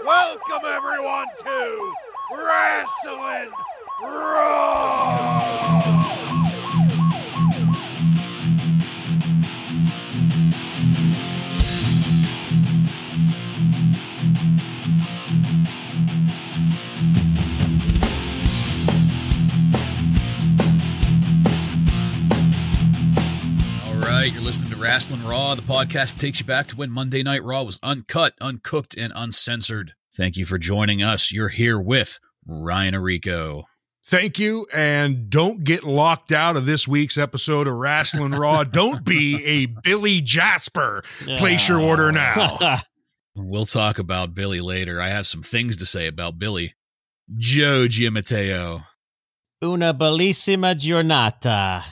Welcome everyone to Wrasslin Raw! You're listening to Wrasslin Raw, the podcast that takes you back to when Monday Night Raw was uncut, uncooked, and uncensored. Thank you for joining us. You're here with Ryan Arico. Thank you, and don't get locked out of this week's episode of Wrasslin Raw. Don't be a Billy Jasper. Place your order now. We'll talk about Billy later. I have some things to say about Billy. Joe Giamateo. Una bellissima giornata.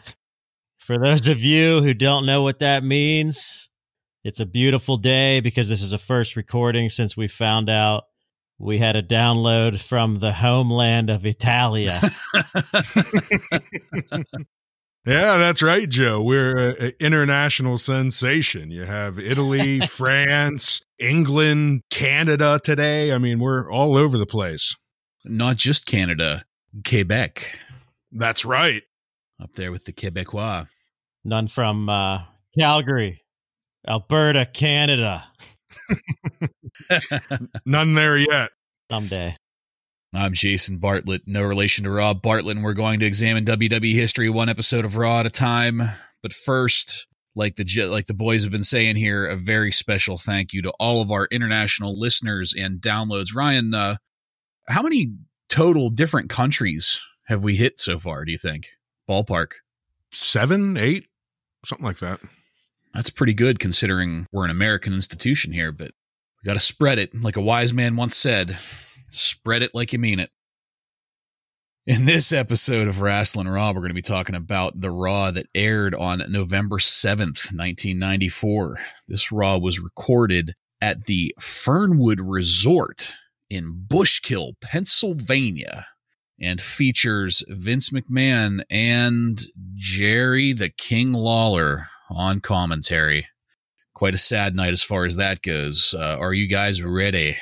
For those of you who don't know what that means, it's a beautiful day because this is a first recording since we found out we had a download from the homeland of Italia. Yeah, that's right, Joe. We're an international sensation. You have Italy, France, England, Canada today. I mean, we're all over the place. Not just Canada, Quebec. That's right. Up there with the Quebecois. None from Calgary, Alberta, Canada. None there yet. Someday. I'm Jason Bartlett, no relation to Rob Bartlett, and we're going to examine WWE history one episode of Raw at a time. But first, like the boys have been saying here, a very special thank you to all of our international listeners and downloads. Ryan, how many total different countries have we hit so far, do you think? Ballpark. 7, 8, something like that. That's pretty good considering we're an American institution here, but we got to spread it. Like a wise man once said, spread it like you mean it. In this episode of Wrasslin Raw, we're going to be talking about the Raw that aired on November 7th, 1994. This Raw was recorded at the Fernwood Resort in Bushkill, Pennsylvania, and features Vince McMahon and Jerry the King Lawler on commentary. Quite a sad night as far as that goes. Are you guys ready?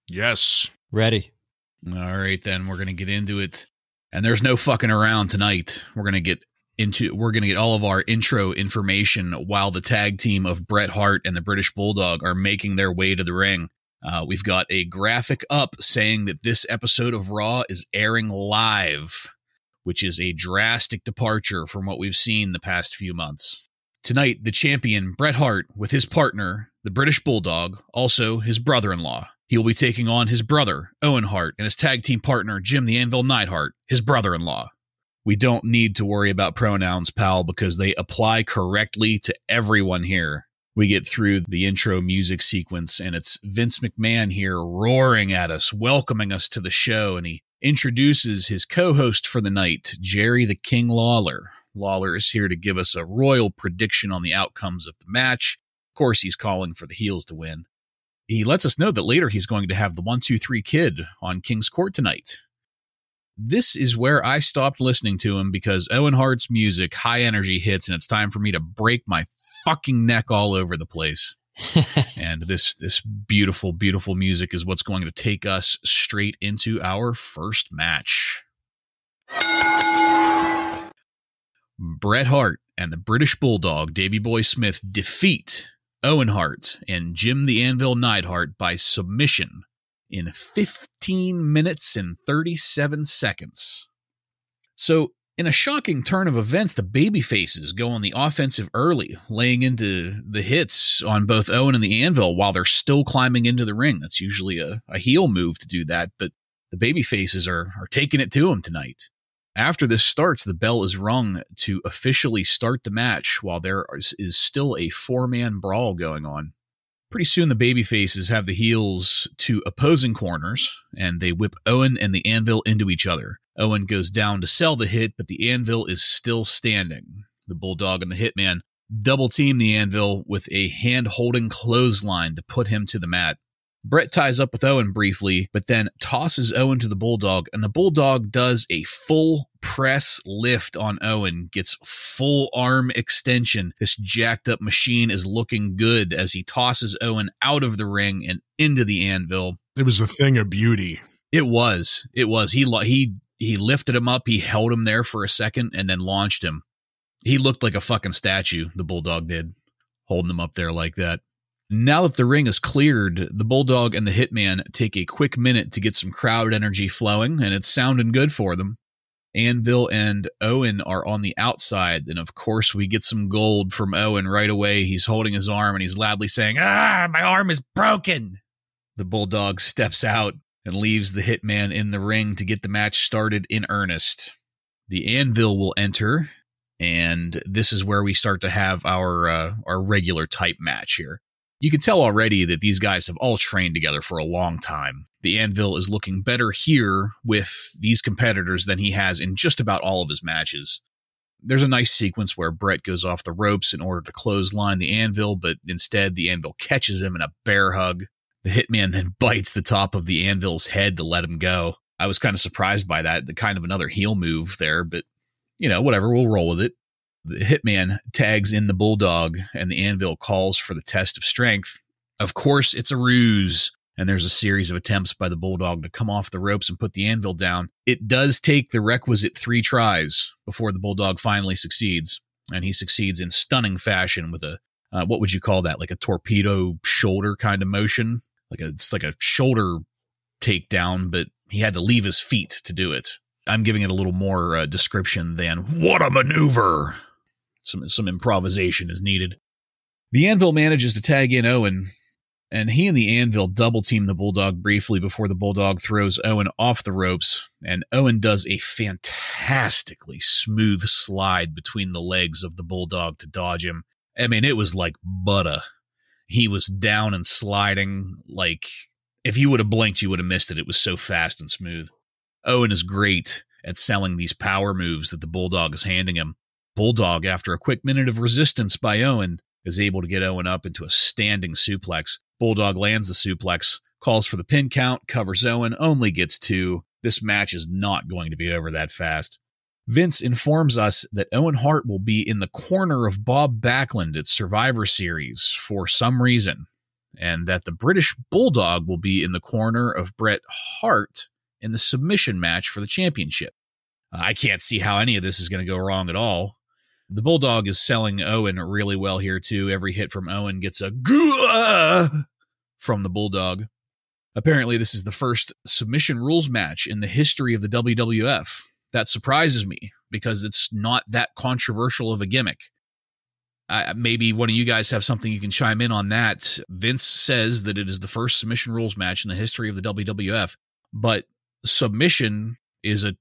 Yes. Ready. All right, then we're going to get into it. And there's no fucking around tonight. We're going to get all of our intro information while the tag team of Bret Hart and the British Bulldog are making their way to the ring. We've got a graphic up saying that this episode of Raw is airing live, which is a drastic departure from what we've seen the past few months. Tonight, the champion, Bret Hart, with his partner, the British Bulldog, also his brother-in-law. He will be taking on his brother, Owen Hart, and his tag team partner, Jim the Anvil Neidhart, his brother-in-law. We don't need to worry about pronouns, pal, because they apply correctly to everyone here. We get through the intro music sequence, and it's Vince McMahon here roaring at us, welcoming us to the show, and he introduces his co-host for the night, Jerry the King Lawler. Lawler is here to give us a royal prediction on the outcomes of the match. Of course, he's calling for the heels to win. He lets us know that later he's going to have the 1-2-3 Kid on King's Court tonight. This is where I stopped listening to him because Owen Hart's music, high energy hits, and it's time for me to break my fucking neck all over the place. And this beautiful, beautiful music is what's going to take us straight into our first match. Bret Hart and the British Bulldog, Davey Boy Smith, defeat Owen Hart and Jim the Anvil Neidhart by submission in 15 minutes and 37 seconds. So, in a shocking turn of events, the babyfaces go on the offensive early, laying into the hits on both Owen and the Anvil while they're still climbing into the ring. That's usually a heel move to do that, but the babyfaces are taking it to him tonight. After this starts, the bell is rung to officially start the match while there is still a 4-man brawl going on. Pretty soon, the babyfaces have the heels to opposing corners, and they whip Owen and the Anvil into each other. Owen goes down to sell the hit, but the Anvil is still standing. The Bulldog and the Hitman double-team the Anvil with a hand-holding clothesline to put him to the mat. Bret ties up with Owen briefly, but then tosses Owen to the Bulldog, and the Bulldog does a full press lift on Owen, gets full arm extension. This jacked up machine is looking good as he tosses Owen out of the ring and into the anvil. It was a thing of beauty. It was. He lifted him up. He held him there for a second and then launched him. He looked like a fucking statue, the Bulldog did, holding him up there like that. Now that the ring is cleared, the Bulldog and the Hitman take a quick minute to get some crowd energy flowing, and it's sounding good for them. Anvil and Owen are on the outside, and of course we get some gold from Owen right away. He's holding his arm, and he's loudly saying, my arm is broken. The Bulldog steps out and leaves the Hitman in the ring to get the match started in earnest. The Anvil will enter, and this is where we start to have our regular type match here. You can tell already that these guys have all trained together for a long time. The Anvil is looking better here with these competitors than he has in just about all of his matches. There's a nice sequence where Bret goes off the ropes in order to clothesline the Anvil, but instead the Anvil catches him in a bear hug. The Hitman then bites the top of the Anvil's head to let him go. I was kind of surprised by that, the kind of another heel move there, but whatever, we'll roll with it. The Hitman tags in the Bulldog, and the Anvil calls for the test of strength. Of course, it's a ruse, and there's a series of attempts by the Bulldog to come off the ropes and put the Anvil down. It does take the requisite 3 tries before the Bulldog finally succeeds, and he succeeds in stunning fashion with a, what would you call that, like a torpedo shoulder kind of motion? It's like a shoulder takedown, but he had to leave his feet to do it. I'm giving it a little more description than, what a maneuver! Some improvisation is needed. The Anvil manages to tag in Owen, and he and the Anvil double-team the Bulldog briefly before the Bulldog throws Owen off the ropes, and Owen does a fantastically smooth slide between the legs of the Bulldog to dodge him. I mean, it was like butter. He was down and sliding like, if you would have blinked, you would have missed it. It was so fast and smooth. Owen is great at selling these power moves that the Bulldog is handing him. Bulldog, after a quick minute of resistance by Owen, is able to get Owen up into a standing suplex. Bulldog lands the suplex, calls for the pin count, covers Owen, only gets 2. This match is not going to be over that fast. Vince informs us that Owen Hart will be in the corner of Bob Backlund at Survivor Series for some reason, and that the British Bulldog will be in the corner of Bret Hart in the submission match for the championship. I can't see how any of this is going to go wrong at all. The Bulldog is selling Owen really well here, too. Every hit from Owen gets a gah from the Bulldog. Apparently, this is the first submission rules match in the history of the WWF. That surprises me, because it's not that controversial of a gimmick. Maybe one of you guys have something you can chime in on that. Vince says that it is the first submission rules match in the history of the WWF, but submission is a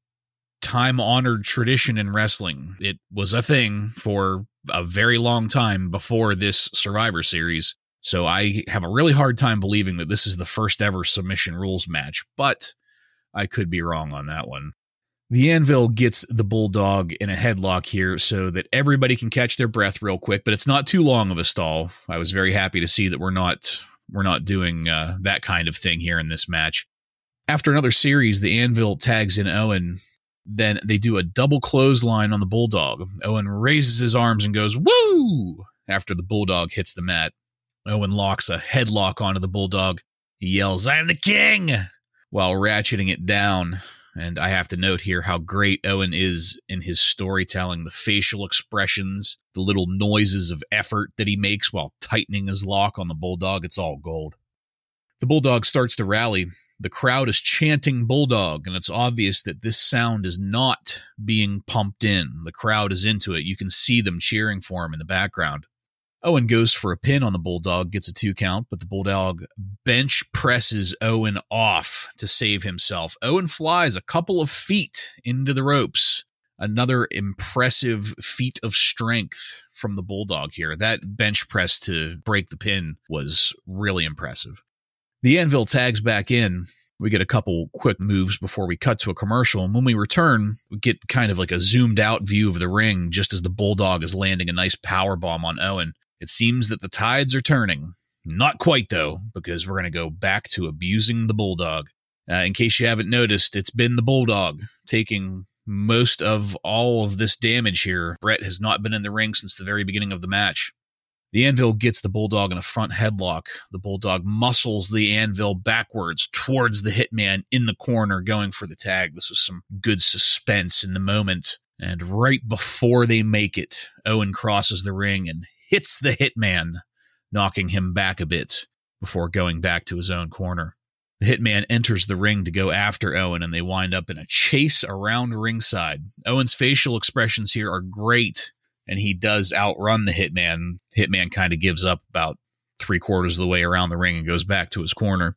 time-honored tradition in wrestling. It was a thing for a very long time before this Survivor Series, so I have a really hard time believing that this is the first ever submission rules match, but I could be wrong on that one. The Anvil gets the Bulldog in a headlock here so that everybody can catch their breath real quick, but it's not too long of a stall. I was very happy to see that we're not doing that kind of thing here in this match. After another series, the Anvil tags in Owen. Then they do a double clothesline on the Bulldog. Owen raises his arms and goes, woo! After the Bulldog hits the mat. Owen locks a headlock onto the Bulldog. He yells, "I am the king!" while ratcheting it down. And I have to note here how great Owen is in his storytelling, the facial expressions, the little noises of effort that he makes while tightening his lock on the Bulldog. It's all gold. The Bulldog starts to rally. The crowd is chanting Bulldog, and it's obvious that this sound is not being pumped in. The crowd is into it. You can see them cheering for him in the background. Owen goes for a pin on the Bulldog, gets a 2 count, but the Bulldog bench presses Owen off to save himself. Owen flies a couple of feet into the ropes. Another impressive feat of strength from the Bulldog here. That bench press to break the pin was really impressive. The Anvil tags back in. We get a couple quick moves before we cut to a commercial, and when we return, we get kind of like a zoomed out view of the ring just as the Bulldog is landing a nice powerbomb on Owen. It seems that the tides are turning. Not quite, though, because we're going to go back to abusing the Bulldog. In case you haven't noticed, it's been the Bulldog taking most of all of this damage here. Bret has not been in the ring since the very beginning of the match. The Anvil gets the Bulldog in a front headlock. The Bulldog muscles the Anvil backwards towards the Hitman in the corner, going for the tag. This was some good suspense in the moment. And right before they make it, Owen crosses the ring and hits the Hitman, knocking him back a bit before going back to his own corner. The Hitman enters the ring to go after Owen, and they wind up in a chase around ringside. Owen's facial expressions here are great, and he does outrun the Hitman. Hitman kind of gives up about 3/4 of the way around the ring and goes back to his corner.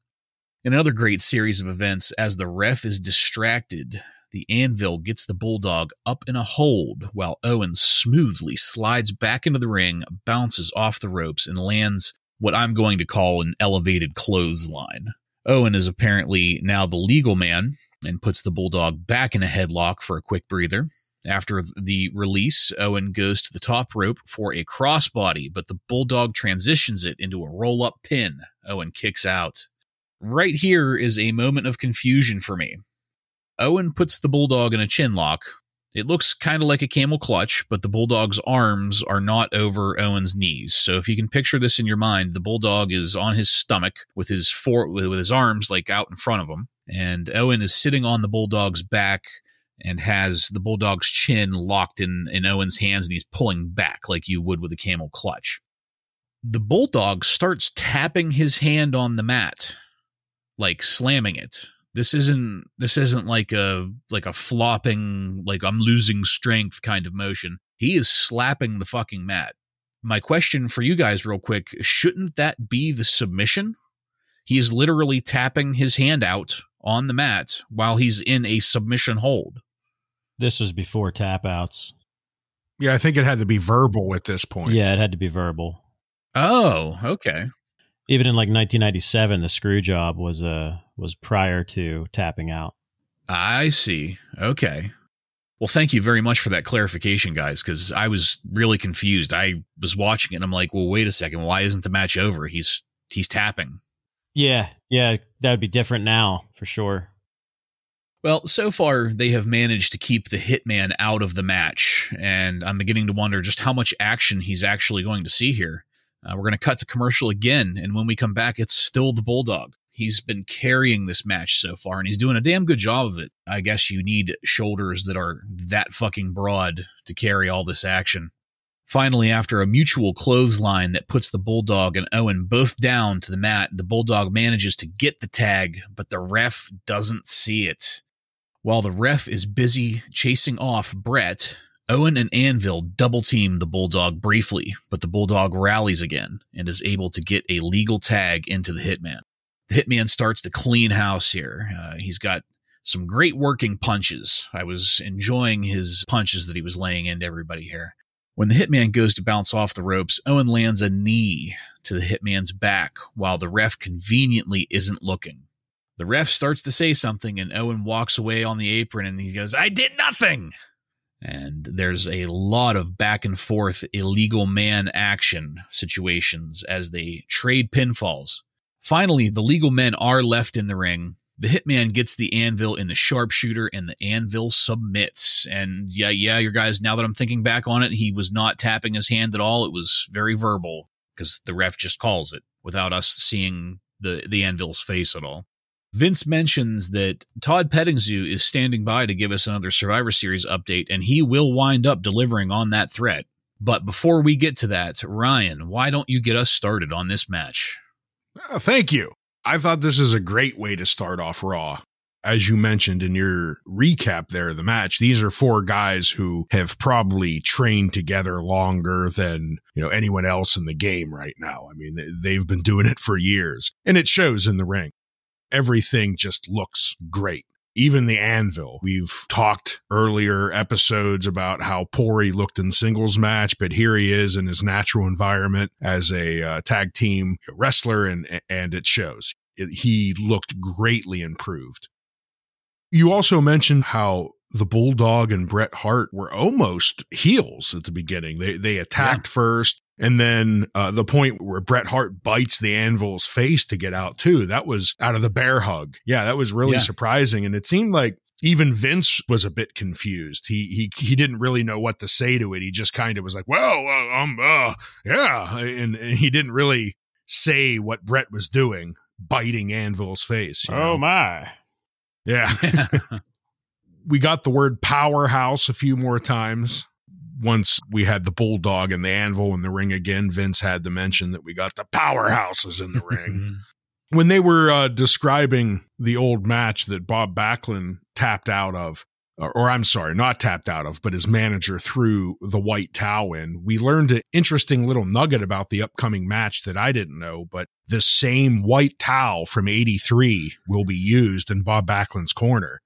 In another great series of events, as the ref is distracted, the Anvil gets the Bulldog up in a hold while Owen smoothly slides back into the ring, bounces off the ropes, and lands what I'm going to call an elevated clothesline. Owen is apparently now the legal man and puts the Bulldog back in a headlock for a quick breather. After the release, Owen goes to the top rope for a crossbody, but the Bulldog transitions it into a roll-up pin. Owen kicks out. Right here is a moment of confusion for me. Owen puts the Bulldog in a chin lock. It looks kind of like a camel clutch, but the Bulldog's arms are not over Owen's knees. So if you can picture this in your mind, the Bulldog is on his stomach with his arms like out in front of him, and Owen is sitting on the Bulldog's back and has the Bulldog's chin locked in Owen's hands, and he's pulling back like you would with a camel clutch. The Bulldog starts tapping his hand on the mat, like slamming it. This isn't like a flopping, like I'm losing strength kind of motion. He is slapping the fucking mat. My question for you guys real quick, shouldn't that be the submission? He is literally tapping his hand out on the mat while he's in a submission hold. This was before tap outs. Yeah, I think it had to be verbal at this point. Yeah, it had to be verbal. Oh, okay. Even in like 1997, the screw job was prior to tapping out. I see. Okay. Well, thank you very much for that clarification, guys, because I was really confused. I was watching it, and I'm like, well, wait a second. Why isn't the match over? He's tapping. Yeah, that would be different now, for sure. Well, so far, they have managed to keep the Hitman out of the match, and I'm beginning to wonder just how much action he's actually going to see here. We're going to cut to commercial again, and when we come back, it's still the Bulldog. He's been carrying this match so far, and he's doing a damn good job of it. I guess you need shoulders that are that fucking broad to carry all this action. Finally, after a mutual clothesline that puts the Bulldog and Owen both down to the mat, the Bulldog manages to get the tag, but the ref doesn't see it. While the ref is busy chasing off Bret, Owen and Anvil double-team the Bulldog briefly, but the Bulldog rallies again and is able to get a legal tag into the Hitman. The Hitman starts to clean house here. He's got some great working punches. I was enjoying his punches that he was laying into everybody here. When the Hitman goes to bounce off the ropes, Owen lands a knee to the Hitman's back while the ref conveniently isn't looking. The ref starts to say something, and Owen walks away on the apron, and he goes, "I did nothing!" And there's a lot of back and forth illegal man action situations as they trade pinfalls. Finally, the legal men are left in the ring. The Hitman gets the Anvil in the sharpshooter, and the Anvil submits. And yeah, you guys, now that I'm thinking back on it, he was not tapping his hand at all. It was very verbal because the ref just calls it without us seeing the Anvil's face at all. Vince mentions that Todd Pettingil is standing by to give us another Survivor Series update, and he will wind up delivering on that threat. But before we get to that, Ryan, why don't you get us started on this match? Thank you. I thought this is a great way to start off Raw. As you mentioned in your recap there of the match, these are four guys who have probably trained together longer than, anyone else in the game right now. I mean, they've been doing it for years, and it shows in the ring. Everything just looks great. Even the Anvil. We've talked earlier episodes about how poor he looked in singles match, but here he is in his natural environment as a tag team wrestler, and it shows. He looked greatly improved. You also mentioned how the Bulldog and Bret Hart were almost heels at the beginning. They attacked first. And then the point where Bret Hart bites the Anvil's face to get out too, that was out of the bear hug. Yeah, that was really surprising. And it seemed like Even Vince was a bit confused. He didn't really know what to say to it. He just kind of was like, well, yeah. And he didn't really say what Bret was doing, biting Anvil's face. Oh, my. Yeah. We got the word powerhouse a few more times. Once we had the Bulldog and the Anvil in the ring again, Vince had to mention that we got the powerhouses in the ring. When they were describing the old match that Bob Backlund tapped out of, or I'm sorry, not tapped out of, but his manager threw the white towel in, we learned an interesting little nugget about the upcoming match that I didn't know, but the same white towel from 83 will be used in Bob Backlund's corner.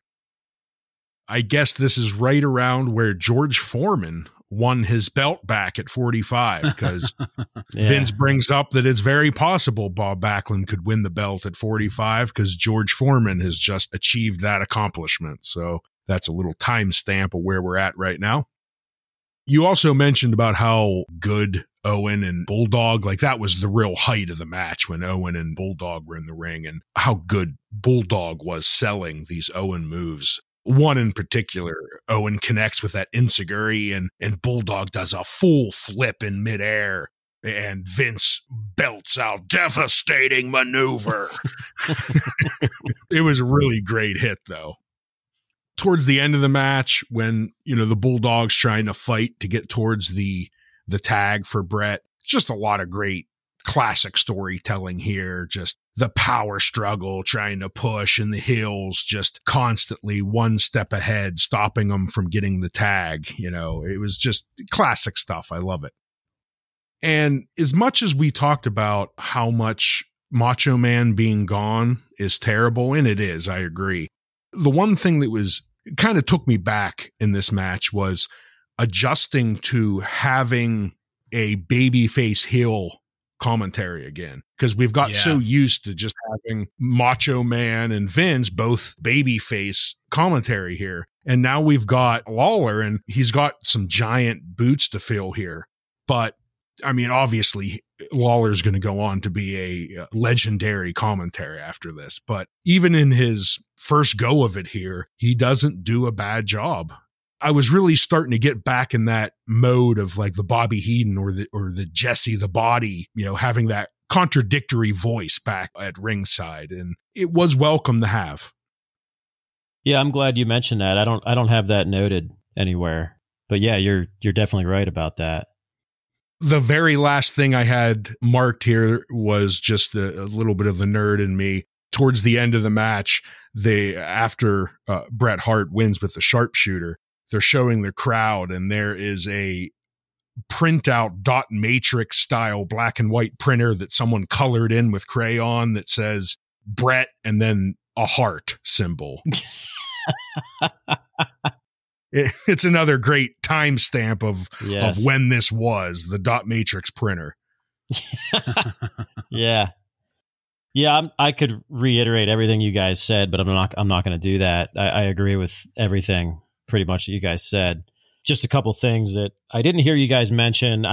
I guess this is right around where George Foreman won his belt back at 45, because Vince brings up that it's very possible Bob Backlund could win the belt at 45 because George Foreman has just achieved that accomplishment. So that's a little timestamp of where we're at right now. You also mentioned about how good Owen and Bulldog, like that was the real height of the match when Owen and Bulldog were in the ring, and how good Bulldog was selling these Owen moves. One in particular, Owen connects with that enziguri and Bulldog does a full flip in midair, and Vince belts out devastating maneuver. It was a really great hit, though. Towards the end of the match, when, the Bulldog's trying to fight to get towards the tag for Bret, just a lot of great classic storytelling here. Just the power struggle, trying to push, and the heels just constantly one step ahead, stopping them from getting the tag. It was just classic stuff. I love it. And as much as we talked about how much Macho Man being gone is terrible, and it is, I agree. The one thing that was kind of took me back in this match was adjusting to having a babyface heel commentary again, because we've got so used to just having Macho Man and Vince both babyface commentary here, and now we've got Lawler, and he's got some giant boots to fill here. But I mean, obviously Lawler's going to go on to be a legendary commentary after this, but even in his first go of it here, he doesn't do a bad job. I was really starting to get back in that mode of like the Bobby Heenan or the Jesse the Body, having that contradictory voice back at ringside, and it was welcome to have. Yeah, I'm glad you mentioned that. I don't have that noted anywhere, but yeah, you're definitely right about that. The very last thing I had marked here was just a little bit of the nerd in me. Towards the end of the match, after Bret Hart wins with the sharpshooter, they're showing the crowd, and there is a printout dot matrix style black and white printer that someone colored in with crayon that says Bret and then a heart symbol. It's another great timestamp of when this was, the dot matrix printer. Yeah. I could reiterate everything you guys said, but I'm not going to do that. I agree with everything pretty much that you guys said. Just a couple things that I didn't hear you guys mention.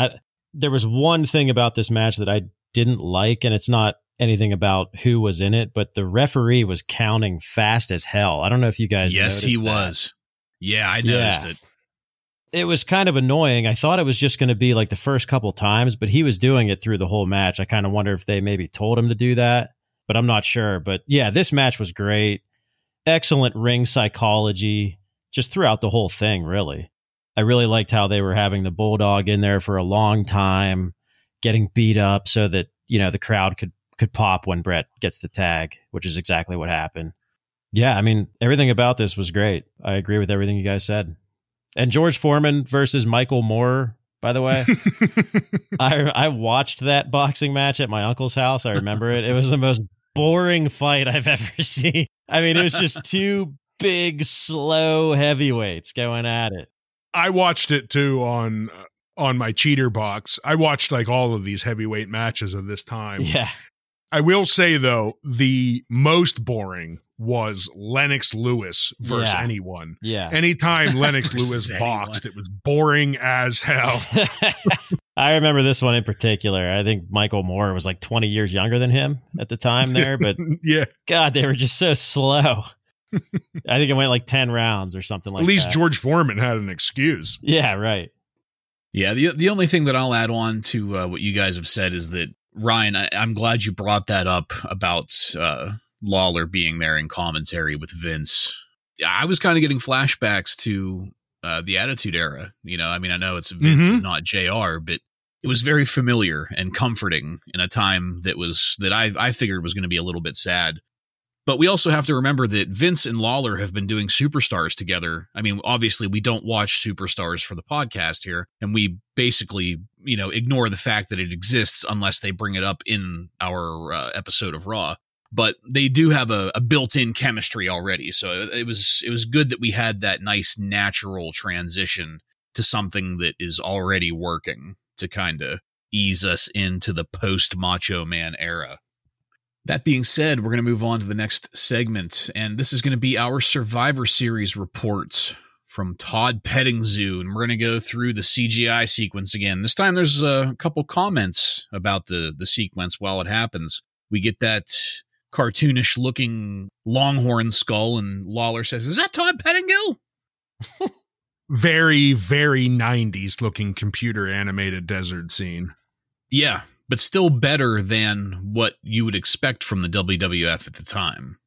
There was one thing about this match that I didn't like, and it's not anything about who was in it, but the referee was counting fast as hell. I don't know if you guys noticed he that. Was. Yeah, I noticed it. It was kind of annoying. I thought it was just going to be like the first couple times, but he was doing it through the whole match. I kind of wonder if they maybe told him to do that, but I'm not sure. But yeah, this match was great. Excellent ring psychology just throughout the whole thing, really. I really liked how they were having the Bulldog in there for a long time, getting beat up so that, the crowd could pop when Bret gets the tag, which is exactly what happened. Yeah, I mean, everything about this was great. I agree with everything you guys said. And George Foreman versus Michael Moore, by the way. I watched that boxing match at my uncle's house. I remember it. It was the most boring fight I've ever seen. I mean, it was just two big, slow heavyweights going at it. I watched it too on my cheater box. I watched like all of these heavyweight matches of this time. Yeah. I will say though, the most boring was Lennox Lewis versus anyone. Yeah. Anytime Lennox Lewis boxed, it was boring as hell. I remember this one in particular. I think Michael Moore was like 20 years younger than him at the time there, but yeah. God, they were just so slow. I think it went like 10 rounds or something like that. At least George Foreman had an excuse. Yeah, right. Yeah, the only thing that I'll add on to what you guys have said is that, Ryan, I'm glad you brought that up about Lawler being there in commentary with Vince. I was kind of getting flashbacks to the Attitude Era. You know, I mean, I know it's Vince is not JR, but it was very familiar and comforting in a time that I figured was going to be a little bit sad. But we also have to remember that Vince and Lawler have been doing Superstars together. I mean, obviously, we don't watch Superstars for the podcast here, and we basically, ignore the fact that it exists unless they bring it up in our episode of Raw. But they do have a built-in chemistry already, so it was good that we had that nice natural transition to something that is already working to kind of ease us into the post-Macho Man era. That being said, we're going to move on to the next segment, and this is going to be our Survivor Series report from Todd Pettingil, and we're going to go through the CGI sequence again. This time there's a couple comments about the sequence while it happens. We get that cartoonish-looking Longhorn skull, and Lawler says, "Is that Todd Pettingil?" Very, very 90s looking computer animated desert scene. Yeah, but still better than what you would expect from the WWF at the time.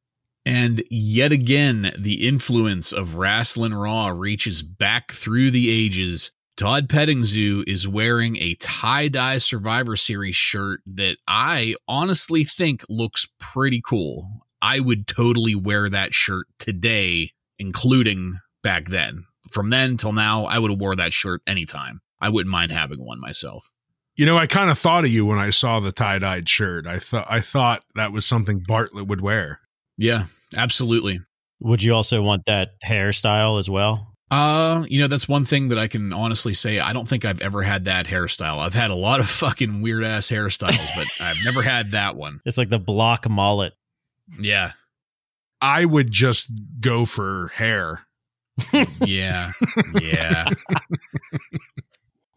And yet again, the influence of Wrasslin Raw reaches back through the ages. Todd Pettingil is wearing a tie-dye Survivor Series shirt that I honestly think looks pretty cool. I would totally wear that shirt today, including back then. From then till now, I would have wore that shirt anytime. I wouldn't mind having one myself. I kind of thought of you when I saw the tie-dyed shirt. I thought that was something Bartlett would wear. Yeah, absolutely. Would you also want that hairstyle as well? That's one thing that I can honestly say. I don't think I've ever had that hairstyle. I've had a lot of fucking weird ass hairstyles, but I've never had that one. It's like the block mullet. Yeah. I would just go for hair. Yeah.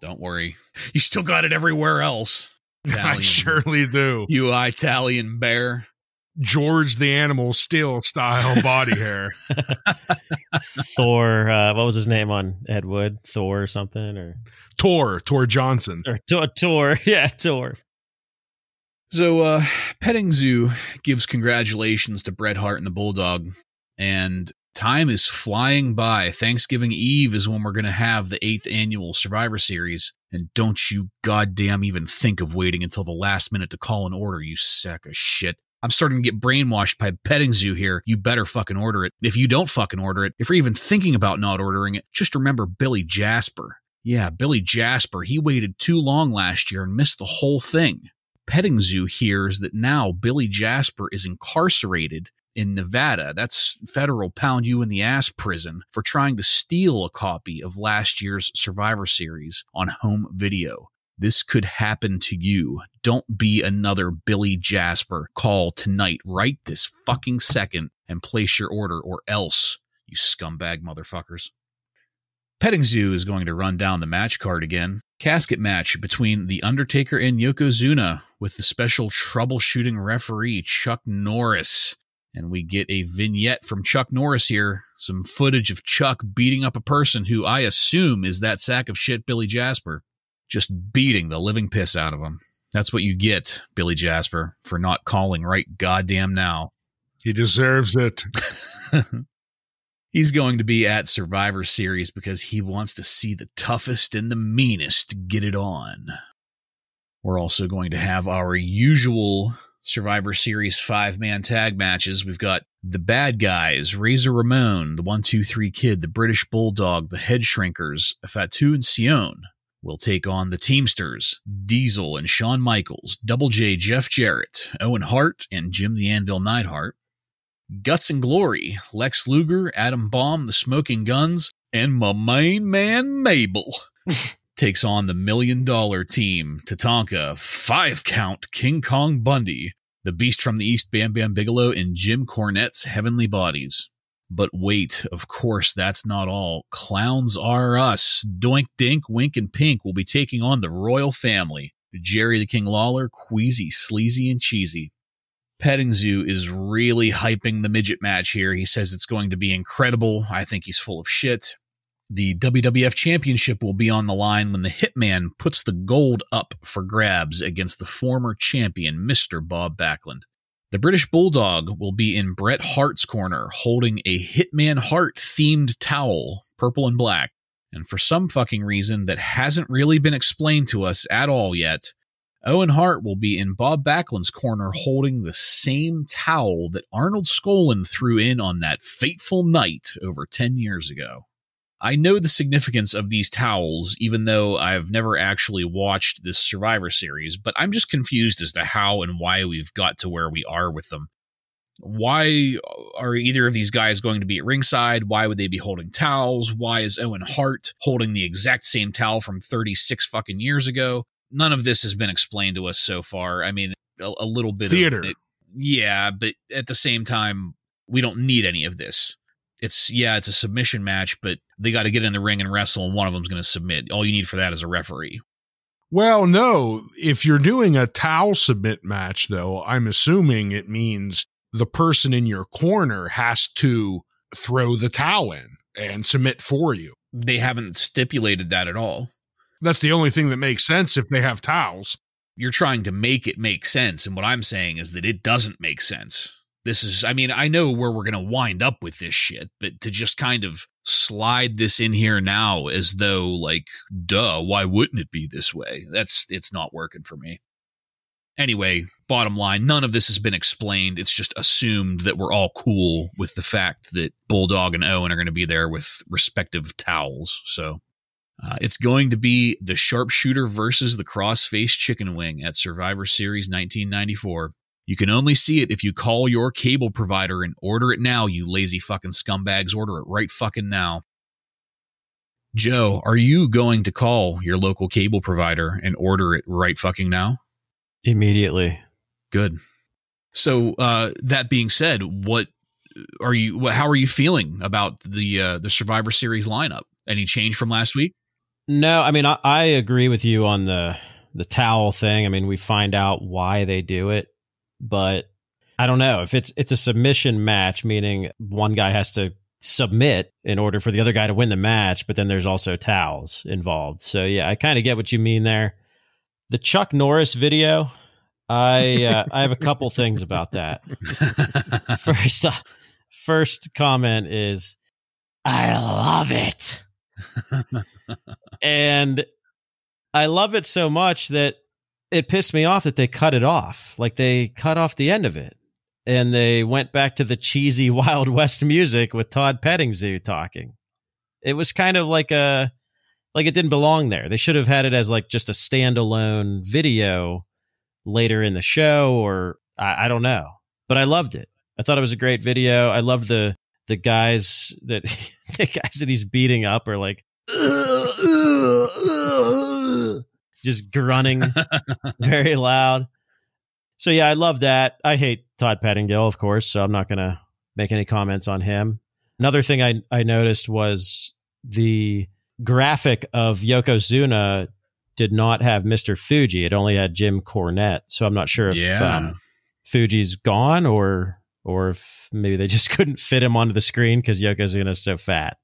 Don't worry. You still got it everywhere else. Italian, I surely do. You Italian bear. George the Animal Steel style body hair. Thor, what was his name on Ed Wood? Thor or something? Or Tor Johnson. Or Tor. Yeah, Tor. So Pettingil gives congratulations to Bret Hart and the Bulldog, and time is flying by. Thanksgiving Eve is when we're going to have the 8th annual Survivor Series, and don't you goddamn even think of waiting until the last minute to call an order, you sack of shit. I'm starting to get brainwashed by Pettingil here. You better fucking order it. If you don't fucking order it, if you're even thinking about not ordering it, just remember Billy Jasper. Yeah, Billy Jasper. He waited too long last year and missed the whole thing. Pettingil hears that now Billy Jasper is incarcerated in Nevada. That's federal pound you in the ass prison for trying to steal a copy of last year's Survivor Series on home video. This could happen to you. Don't be another Billy Jasper. Call tonight, right this fucking second, and place your order, or else, you scumbag motherfuckers. Pettingil is going to run down the match card again. Casket match between The Undertaker and Yokozuna with the special troubleshooting referee, Chuck Norris. And we get a vignette from Chuck Norris here. Some footage of Chuck beating up a person who I assume is that sack of shit Billy Jasper. Just beating the living piss out of him. That's what you get, Billy Jasper, for not calling right goddamn now. He deserves it. He's going to be at Survivor Series because he wants to see the toughest and the meanest get it on. We're also going to have our usual Survivor Series 5-man tag matches. We've got the Bad Guys, Razor Ramon, the 1-2-3 Kid, the British Bulldog, the Head Shrinkers, Fatu and Sion. Will take on the Teamsters, Diesel and Shawn Michaels, Double J Jeff Jarrett, Owen Hart, and Jim the Anvil Neidhart. Guts and Glory, Lex Luger, Adam Bomb, the Smoking Guns, and my main man Mabel takes on the $1 Million Team, Tatanka, 5-count King Kong Bundy, the Beast from the East Bam Bam Bigelow, and Jim Cornette's Heavenly Bodies. But wait, of course, that's not all. Clowns are us. Doink, Dink, Wink, and Pink will be taking on the Royal Family. Jerry the King Lawler, Queasy, Sleazy, and Cheesy. Pettengill is really hyping the midget match here. He says it's going to be incredible. I think he's full of shit. The WWF Championship will be on the line when the Hitman puts the gold up for grabs against the former champion, Mr. Bob Backlund. The British Bulldog will be in Bret Hart's corner holding a Hitman Hart-themed towel, purple and black. And for some fucking reason that hasn't really been explained to us at all yet, Owen Hart will be in Bob Backlund's corner holding the same towel that Arnold Skolin threw in on that fateful night over 10 years ago. I know the significance of these towels, even though I've never actually watched this Survivor Series, but I'm just confused as to how and why we've got to where we are with them. Why are either of these guys going to be at ringside? Why would they be holding towels? Why is Owen Hart holding the exact same towel from 36 fucking years ago? None of this has been explained to us so far. I mean, a little bit theater. of it. Yeah, but at the same time, we don't need any of this. It's a submission match, but they got to get in the ring and wrestle, and one of them's going to submit. All you need for that is a referee. Well, no. If you're doing a towel submit match, though, I'm assuming it means the person in your corner has to throw the towel in and submit for you. They haven't stipulated that at all. That's the only thing that makes sense if they have towels. You're trying to make it make sense, and what I'm saying is that it doesn't make sense. I know where we're going to wind up with this shit, but to just kind of slide this in here now as though, like, duh, why wouldn't it be this way? It's not working for me. Anyway, bottom line, none of this has been explained. It's just assumed that we're all cool with the fact that Bulldog and Owen are going to be there with respective towels, so... it's going to be the Sharpshooter versus the Crossface Chicken Wing at Survivor Series 1994. You can only see it if you call your cable provider and order it now, you lazy fucking scumbags. Order it right fucking now. Joe, are you going to call your local cable provider and order it right fucking now? Immediately. Good. So, that being said, how are you feeling about the Survivor Series lineup? Any change from last week? No, I mean, I agree with you on the towel thing. I mean, we find out why they do it, but I don't know if it's a submission match, meaning one guy has to submit in order for the other guy to win the match, but then there's also towels involved. So yeah, I kind of get what you mean there. The Chuck Norris video, I have a couple things about that. First comment is, I love it. And I love it so much that it pissed me off that they cut it off. Like, they cut off the end of it and they went back to the cheesy Wild West music with Todd Pettingil talking. It was kind of like it didn't belong there. They should have had it as like just a standalone video later in the show, or I don't know, but I loved it. I thought it was a great video. I loved the guys that he's beating up are like just grunting very loud. So yeah, I love that. I hate Todd Pettingill, of course, so I'm not going to make any comments on him. Another thing I noticed was the graphic of Yokozuna did not have Mr. Fuji. It only had Jim Cornette. So I'm not sure if Fuji's gone or if maybe they just couldn't fit him onto the screen because Yokozuna's so fat.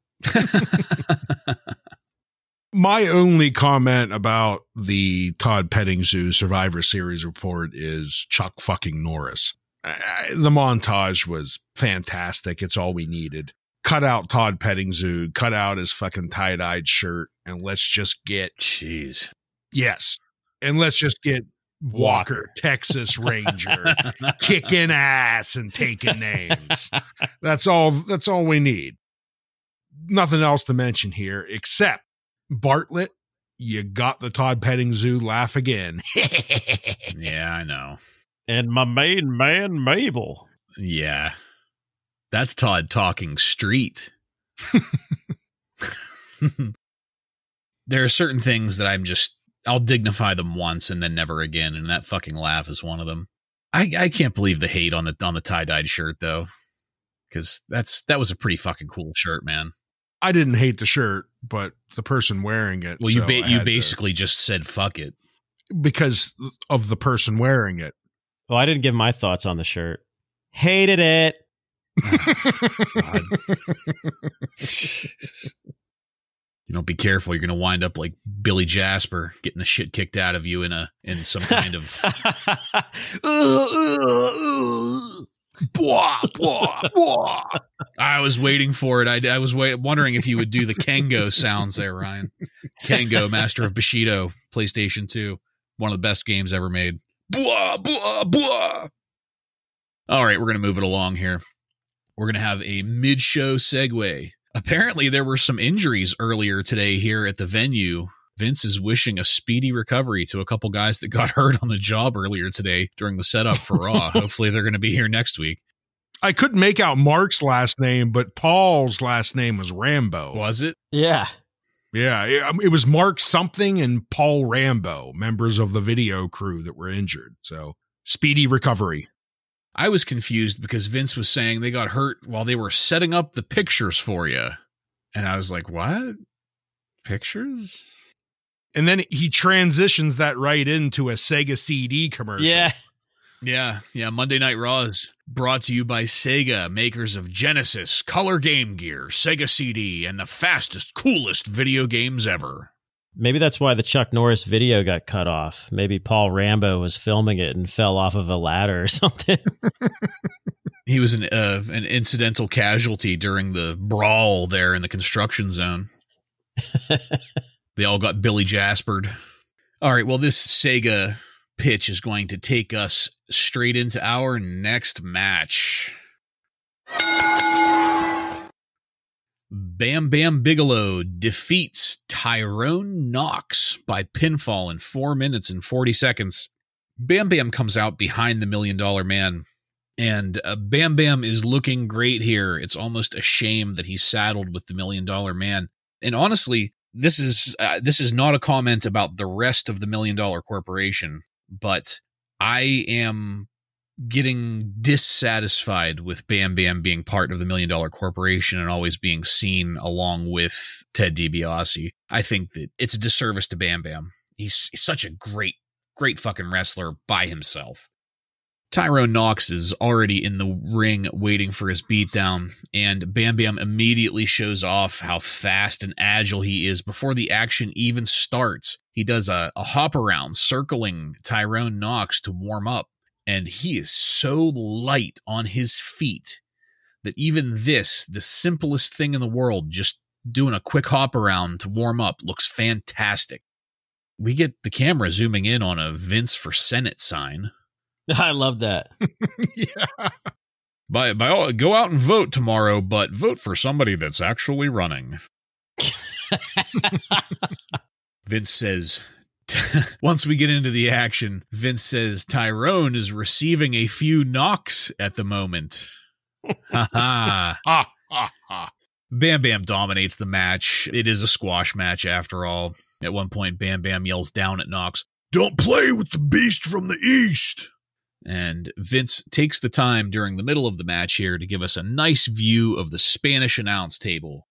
My only comment about the Todd Pettingil Survivor Series report is Chuck fucking Norris. The montage was fantastic. It's all we needed. Cut out Todd Pettingil, cut out his fucking tie-dyed shirt, and let's just get... Jeez. Yes. And let's just get Walker, Texas Ranger, kicking ass and taking names. That's all we need. Nothing else to mention here, except Bartlett, you got the Todd Pettingil laugh again. Yeah, I know. And my main man, Mabel. Yeah. That's Todd talking street. There are certain things that I'll dignify them once and then never again, and that fucking laugh is one of them. I can't believe the hate on the tie-dyed shirt, though, because that was a pretty fucking cool shirt, man. I didn't hate the shirt, but the person wearing it. Well, you basically just said fuck it. Because of the person wearing it. Oh, I didn't give my thoughts on the shirt. Hated it. You don't be careful, you're going to wind up like Billy Jasper, getting the shit kicked out of you in some kind of Blah, blah, blah. I was waiting for it. I was wondering if you would do the Kengo sounds there, Ryan. Kengo, Master of Bushido, PlayStation 2. One of the best games ever made. Blah, blah, blah. All right, we're going to move it along here. We're going to have a mid-show segue. Apparently, there were some injuries earlier today here at the venue. Vince is wishing a speedy recovery to a couple guys that got hurt on the job earlier today during the setup for Raw. Hopefully, they're going to be here next week. I couldn't make out Mark's last name, but Paul's last name was Rambo. Was it? Yeah. Yeah, it was Mark something and Paul Rambo, members of the video crew that were injured. So, speedy recovery. I was confused because Vince was saying they got hurt while they were setting up the pictures for you. And I was like, what? Pictures? And then he transitions that right into a Sega CD commercial. Yeah. Monday Night Raw is brought to you by Sega, makers of Genesis, Color Game Gear, Sega CD, and the fastest, coolest video games ever. Maybe that's why the Chuck Norris video got cut off. Maybe Paul Rambo was filming it and fell off of a ladder or something. He was an incidental casualty during the brawl there in the construction zone. They all got Billy Jaspered. All right, well, this Sega pitch is going to take us straight into our next match. Bam Bam Bigelow defeats Tyrone Knox by pinfall in 4 minutes and 40 seconds. Bam Bam comes out behind the $1 Million Man, and Bam Bam is looking great here. It's almost a shame that he's saddled with the $1 Million Man. And honestly, this is not a comment about the rest of the $1 Million Corporation, but I am getting dissatisfied with Bam Bam being part of the $1 Million Corporation and always being seen along with Ted DiBiase. I think that it's a disservice to Bam Bam. He's such a great fucking wrestler by himself. Tyrone Knox is already in the ring waiting for his beatdown, and Bam Bam immediately shows off how fast and agile he is before the action even starts. He does a hop around, circling Tyrone Knox to warm up, and he is so light on his feet that even this, the simplest thing in the world, just doing a quick hop around to warm up, looks fantastic. We get the camera zooming in on a Vince for Senate sign. I love that. Yeah. By all, go out and vote tomorrow, but vote for somebody that's actually running. Vince says, once we get into the action, Vince says Tyrone is receiving a few knocks at the moment. Ha ha. Ha ha ha. Bam Bam dominates the match. It is a squash match after all. At one point, Bam Bam yells down at Knox, "Don't play with the beast from the east." And Vince takes the time during the middle of the match here to give us a nice view of the Spanish announce table.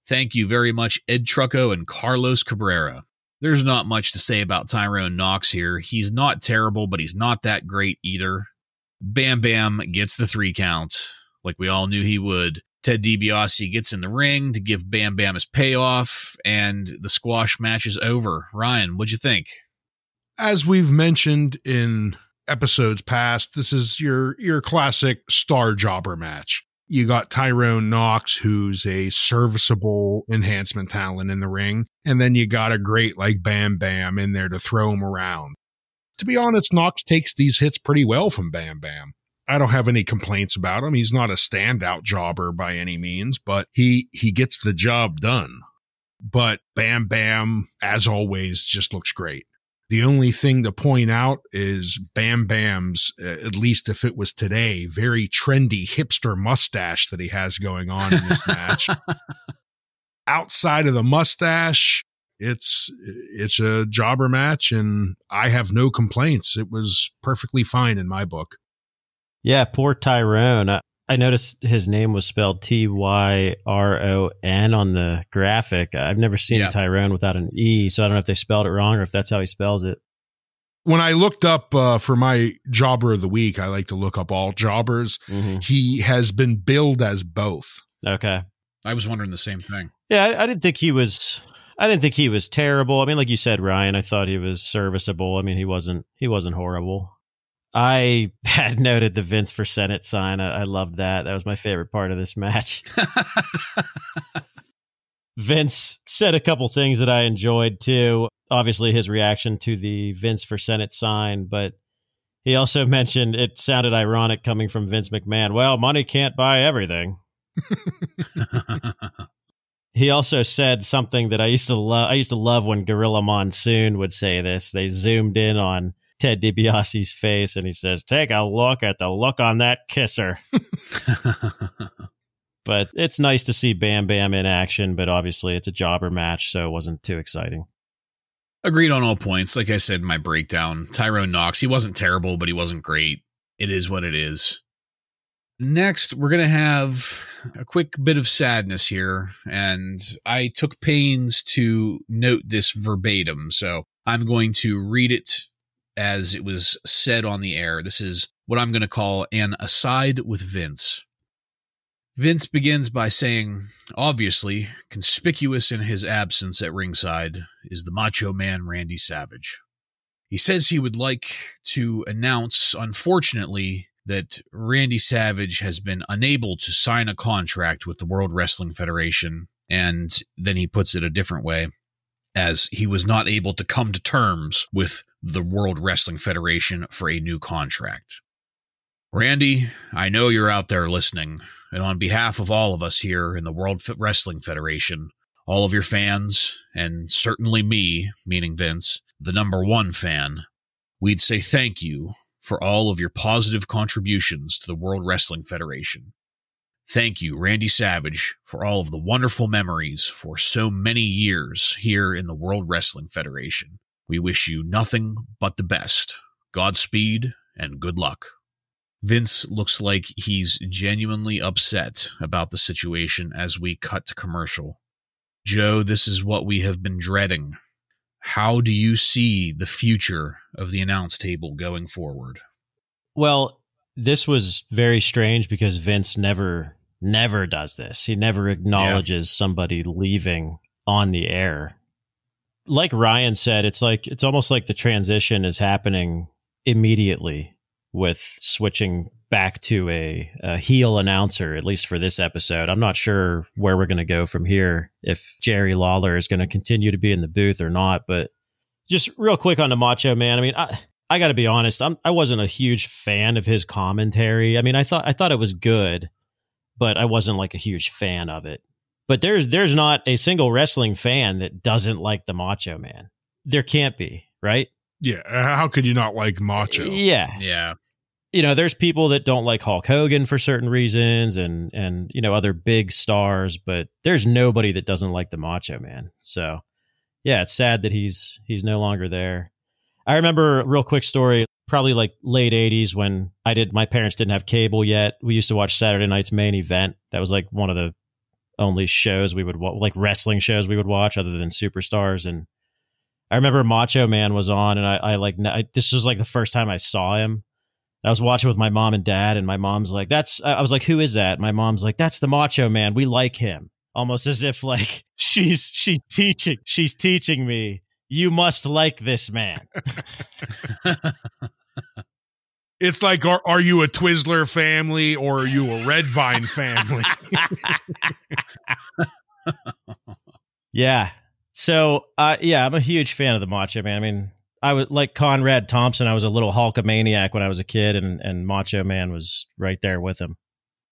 Thank you very much, Ed Trucco and Carlos Cabrera. There's not much to say about Tyrone Knox here. He's not terrible, but he's not that great either. Bam Bam gets the 3 count, like we all knew he would. Ted DiBiase gets in the ring to give Bam Bam his payoff, and the squash match is over. Ryan, what'd you think? As we've mentioned in episodes past, this is your classic star jobber match. You got Tyrone Knox, who's a serviceable enhancement talent in the ring, and then you got a great like Bam Bam in there to throw him around. To be honest, Knox takes these hits pretty well from Bam Bam. I don't have any complaints about him. He's not a standout jobber by any means, but he gets the job done. But Bam Bam, as always, just looks great. The only thing to point out is Bam Bam's, at least if it was today, very trendy hipster mustache that he has going on in this match. Outside of the mustache, it's a jobber match, and I have no complaints. It was perfectly fine in my book. Yeah, poor Tyrone. I noticed his name was spelled Tyron on the graphic. I've never seen Tyrone without an E, so I don't know if they spelled it wrong or if that's how he spells it. When I looked up for my jobber of the week, I like to look up all jobbers. Mm-hmm. He has been billed as both. Okay. I was wondering the same thing. Yeah, I didn't think he was terrible. I mean, like you said, Ryan, I thought he was serviceable. I mean, he wasn't horrible. I had noted the Vince for Senate sign. I loved that. That was my favorite part of this match. Vince said a couple things that I enjoyed too. Obviously, his reaction to the Vince for Senate sign, but he also mentioned it sounded ironic coming from Vince McMahon. Well, money can't buy everything. He also said something that I used to love. I used to love when Gorilla Monsoon would say this. They zoomed in on Ted DiBiase's face, and he says, "Take a look at the look on that kisser." But it's nice to see Bam Bam in action, but obviously it's a jobber match, so it wasn't too exciting. Agreed on all points. Like I said in my breakdown, Tyrone Knox, he wasn't terrible, but he wasn't great. It is what it is. Next, we're going to have a quick bit of sadness here, and I took pains to note this verbatim, so I'm going to read it as it was said on the air. This is what I'm going to call an aside with Vince. Vince begins by saying, obviously, conspicuous in his absence at ringside is the Macho Man Randy Savage. He says he would like to announce, unfortunately, that Randy Savage has been unable to sign a contract with the World Wrestling Federation, and then he puts it a different way, as he was not able to come to terms with the World Wrestling Federation for a new contract. Randy, I know you're out there listening, and on behalf of all of us here in the World Wrestling Federation, all of your fans, and certainly me, meaning Vince, the number one fan, we'd say thank you for all of your positive contributions to the World Wrestling Federation. Thank you, Randy Savage, for all of the wonderful memories for so many years here in the World Wrestling Federation. We wish you nothing but the best. Godspeed and good luck. Vince looks like he's genuinely upset about the situation as we cut to commercial. Joe, this is what we have been dreading. How do you see the future of the announce table going forward? Well, this was very strange because Vince never does this. He never acknowledges somebody leaving on the air. Like Ryan said, it's almost like the transition is happening immediately with switching back to a heel announcer, at least for this episode. I'm not sure where we're going to go from here, if Jerry Lawler is going to continue to be in the booth or not. But just real quick on the Macho Man. I mean, I got to be honest. I wasn't a huge fan of his commentary. I mean, I thought it was good, but I wasn't like a huge fan of it. But there's not a single wrestling fan that doesn't like the Macho Man. There can't be, right? Yeah. How could you not like Macho? Yeah. You know, there's people that don't like Hulk Hogan for certain reasons and you know, other big stars, but there's nobody that doesn't like the Macho Man. So yeah, it's sad that he's no longer there. I remember a real quick story, probably like late 80s when my parents didn't have cable yet. We used to watch Saturday Night's Main Event. That was like one of the only shows we would watch, like wrestling shows we would watch other than Superstars. And I remember Macho Man was on, and this was like the first time I saw him. I was watching with my mom and dad, and my mom's like, I was like, who is that? My mom's like, that's the Macho Man. We like him. Almost as if like she's teaching me, you must like this man. It's like, are you a Twizzler family or are you a Red Vine family? Yeah. So, I'm a huge fan of the Macho Man. I mean, I was like Conrad Thompson. I was a little Hulkamaniac when I was a kid, and Macho Man was right there with him.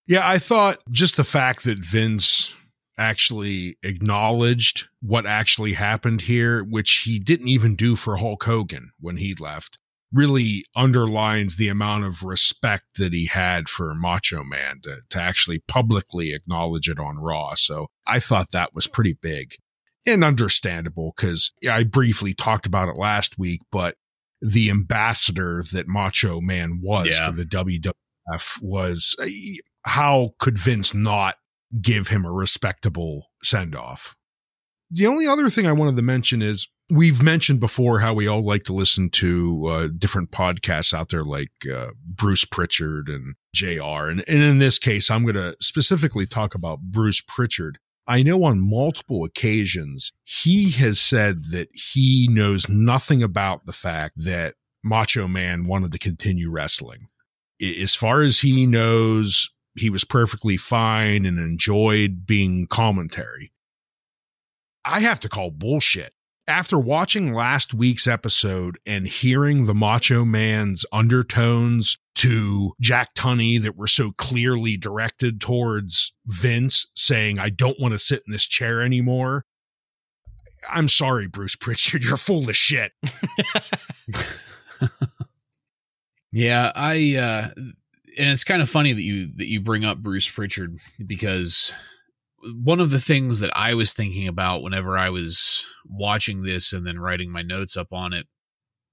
Yeah, I thought just the fact that Vince actually acknowledged what actually happened here, which he didn't even do for Hulk Hogan when he left, really underlines the amount of respect that he had for Macho Man to actually publicly acknowledge it on Raw. So I thought that was pretty big. And understandable, because I briefly talked about it last week, but the ambassador that Macho Man was for the WWF was, how could Vince not give him a respectable send-off? The only other thing I wanted to mention is We've mentioned before how we all like to listen to different podcasts out there like Bruce Pritchard and JR. And in this case, I'm going to specifically talk about Bruce Pritchard. I know on multiple occasions, he has said that he knows nothing about the fact that Macho Man wanted to continue wrestling. As far as he knows, he was perfectly fine and enjoyed being commentary. I have to call bullshit. After watching last week's episode and hearing the Macho Man's undertones to Jack Tunney that were so clearly directed towards Vince saying, I don't want to sit in this chair anymore. I'm sorry, Bruce Pritchard, you're full of shit. Yeah, and it's kind of funny that you bring up Bruce Pritchard, because one of the things that I was thinking about whenever I was watching this and then writing my notes up on it,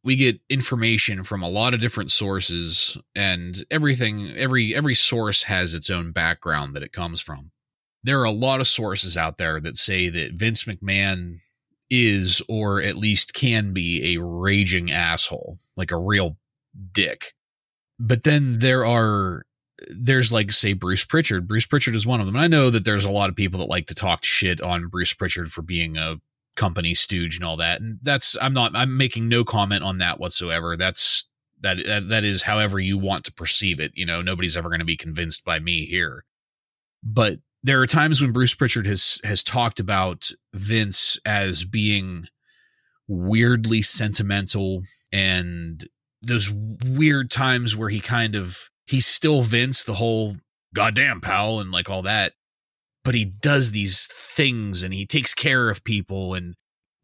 we get information from a lot of different sources, and every source has its own background that it comes from. There are a lot of sources out there that say that Vince McMahon is, or at least can be, a raging asshole, like a real dick. But then there's like, say, Bruce Pritchard. Bruce Pritchard is one of them. And I know that there's a lot of people that like to talk shit on Bruce Pritchard for being a company stooge and all that. And I'm making no comment on that whatsoever. That is however you want to perceive it. You know, nobody's ever going to be convinced by me here. But there are times when Bruce Pritchard has talked about Vince as being weirdly sentimental, and those weird times where he's still Vince, the whole goddamn pal and like all that, but he does these things and he takes care of people, and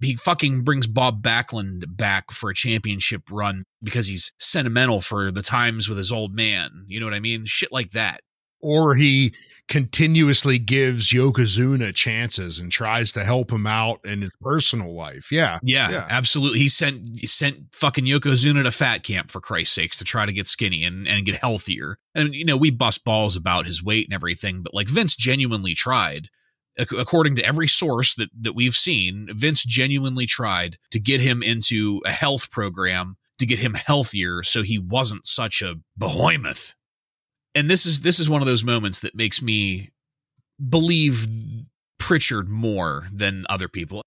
he fucking brings Bob Backlund back for a championship run because he's sentimental for the times with his old man. You know what I mean? Shit like that. Or he continuously gives Yokozuna chances and tries to help him out in his personal life. Yeah, absolutely. He sent fucking Yokozuna to fat camp, for Christ's sakes, to try to get skinny and get healthier. And, you know, we bust balls about his weight and everything, but like, Vince genuinely tried. According to every source that we've seen, Vince genuinely tried to get him into a health program to get him healthier so he wasn't such a behemoth. And this is one of those moments that makes me believe Pritchard more than other people.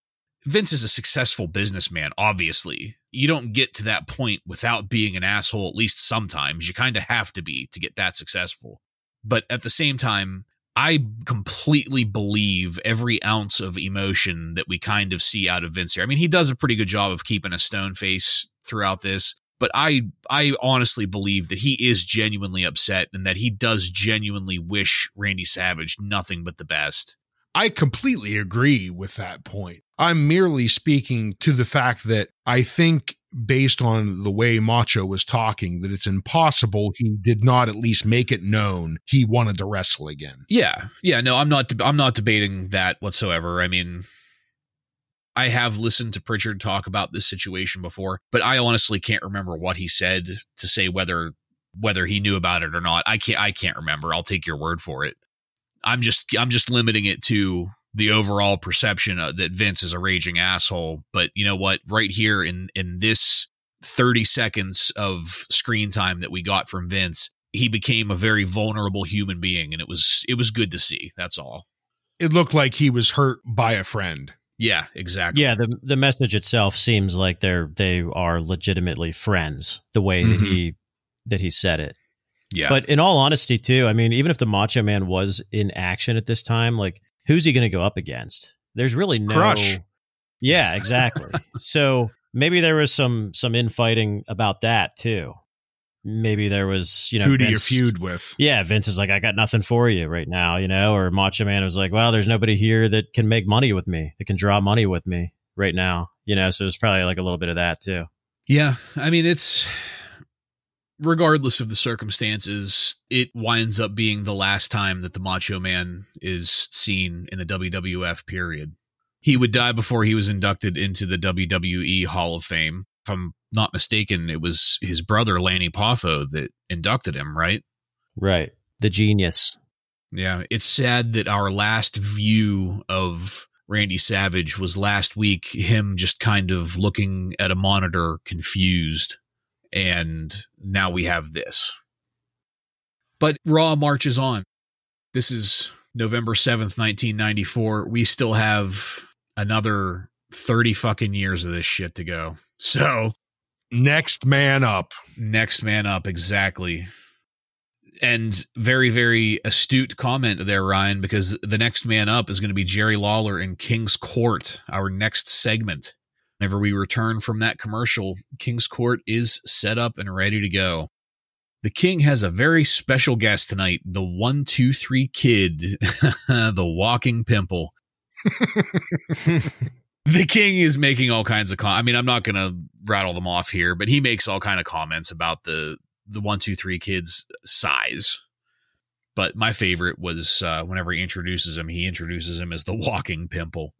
Vince is a successful businessman, obviously. You don't get to that point without being an asshole, at least sometimes. You kind of have to be to get that successful. But at the same time, I completely believe every ounce of emotion that we kind of see out of Vince here. I mean, he does a pretty good job of keeping a stone face throughout this. But I honestly believe that he is genuinely upset and that he does genuinely wish Randy Savage nothing but the best. I completely agree with that point. I'm merely speaking to the fact that I think, based on the way Macho was talking, that it's impossible he did not at least make it known he wanted to wrestle again. Yeah. No, I'm not debating that whatsoever. I mean, I have listened to Pritchard talk about this situation before, but I honestly can't remember what he said to say whether he knew about it or not. I can't remember. I'll take your word for it. I'm just limiting it to the overall perception that Vince is a raging asshole. But you know what? Right here in this 30 seconds of screen time that we got from Vince, he became a very vulnerable human being, and it was good to see. That's all. It looked like he was hurt by a friend. Yeah, exactly. Yeah, the message itself seems like they are legitimately friends, the way that he said it. Yeah. But in all honesty, too, I mean, even if the Macho Man was in action at this time, like, who's he going to go up against? There's really no Crush. Yeah, exactly. So maybe there was some infighting about that too. Maybe there was, who do you Vince, feud with? Yeah, Vince is like, I got nothing for you right now, or Macho Man was like, well, there's nobody here that can make money with me, that can draw money with me right now, so it's probably like a little bit of that too. Yeah. I mean, it's regardless of the circumstances, it winds up being the last time that the Macho Man is seen in the WWF period. He would die before he was inducted into the WWE Hall of Fame. If I'm not mistaken, it was his brother, Lanny Poffo, that inducted him, right? Right. The genius. Yeah. It's sad that our last view of Randy Savage was last week him just kind of looking at a monitor confused. And now we have this. But Raw marches on. This is November 7th, 1994. We still have another 30 fucking years of this shit to go. So, next man up. Next man up, exactly. And very, very astute comment there, Ryan, because the next man up is going to be Jerry Lawler in King's Court, our next segment. Whenever we return from that commercial, King's Court is set up and ready to go. The King has a very special guest tonight, the 1-2-3 Kid, the walking pimple. The King is making all kinds of I mean, I'm not going to rattle them off here, but he makes all kind of comments about the 1-2-3 Kid's size. But my favorite was whenever he introduces him as the walking pimple.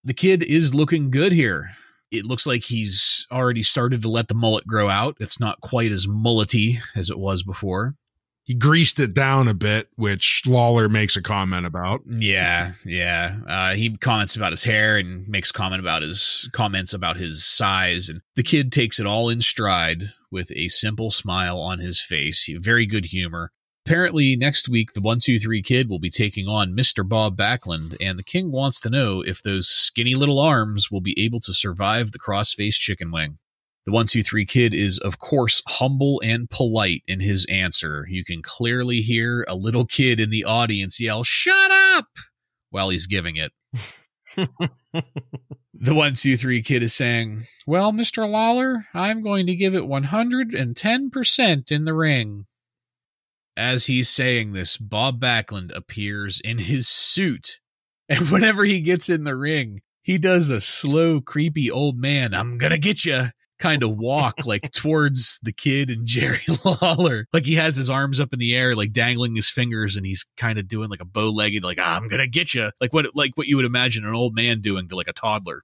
The Kid is looking good here. It looks like he's already started to let the mullet grow out. It's not quite as mullety as it was before. He greased it down a bit, which Lawler makes a comment about. Yeah. He comments about his hair and makes comments about his size. And the Kid takes it all in stride with a simple smile on his face. Very good humor. Apparently, next week, the 1-2-3 Kid will be taking on Mr. Bob Backlund, and the King wants to know if those skinny little arms will be able to survive the cross-faced chicken wing. The 1-2-3 Kid is, of course, humble and polite in his answer. You can clearly hear a little kid in the audience yell, "Shut up!" while he's giving it. The 1-2-3 Kid is saying, "Well, Mr. Lawler, I'm going to give it 110% in the ring." As he's saying this, Bob Backlund appears in his suit. And whenever he gets in the ring, he does a slow, creepy old man, "I'm gonna get you" kind of walk like towards the Kid and Jerry Lawler. Like he has his arms up in the air, like dangling his fingers, and he's kind of doing like a bow-legged, like, "I'm gonna get you." Like what you would imagine an old man doing to like a toddler.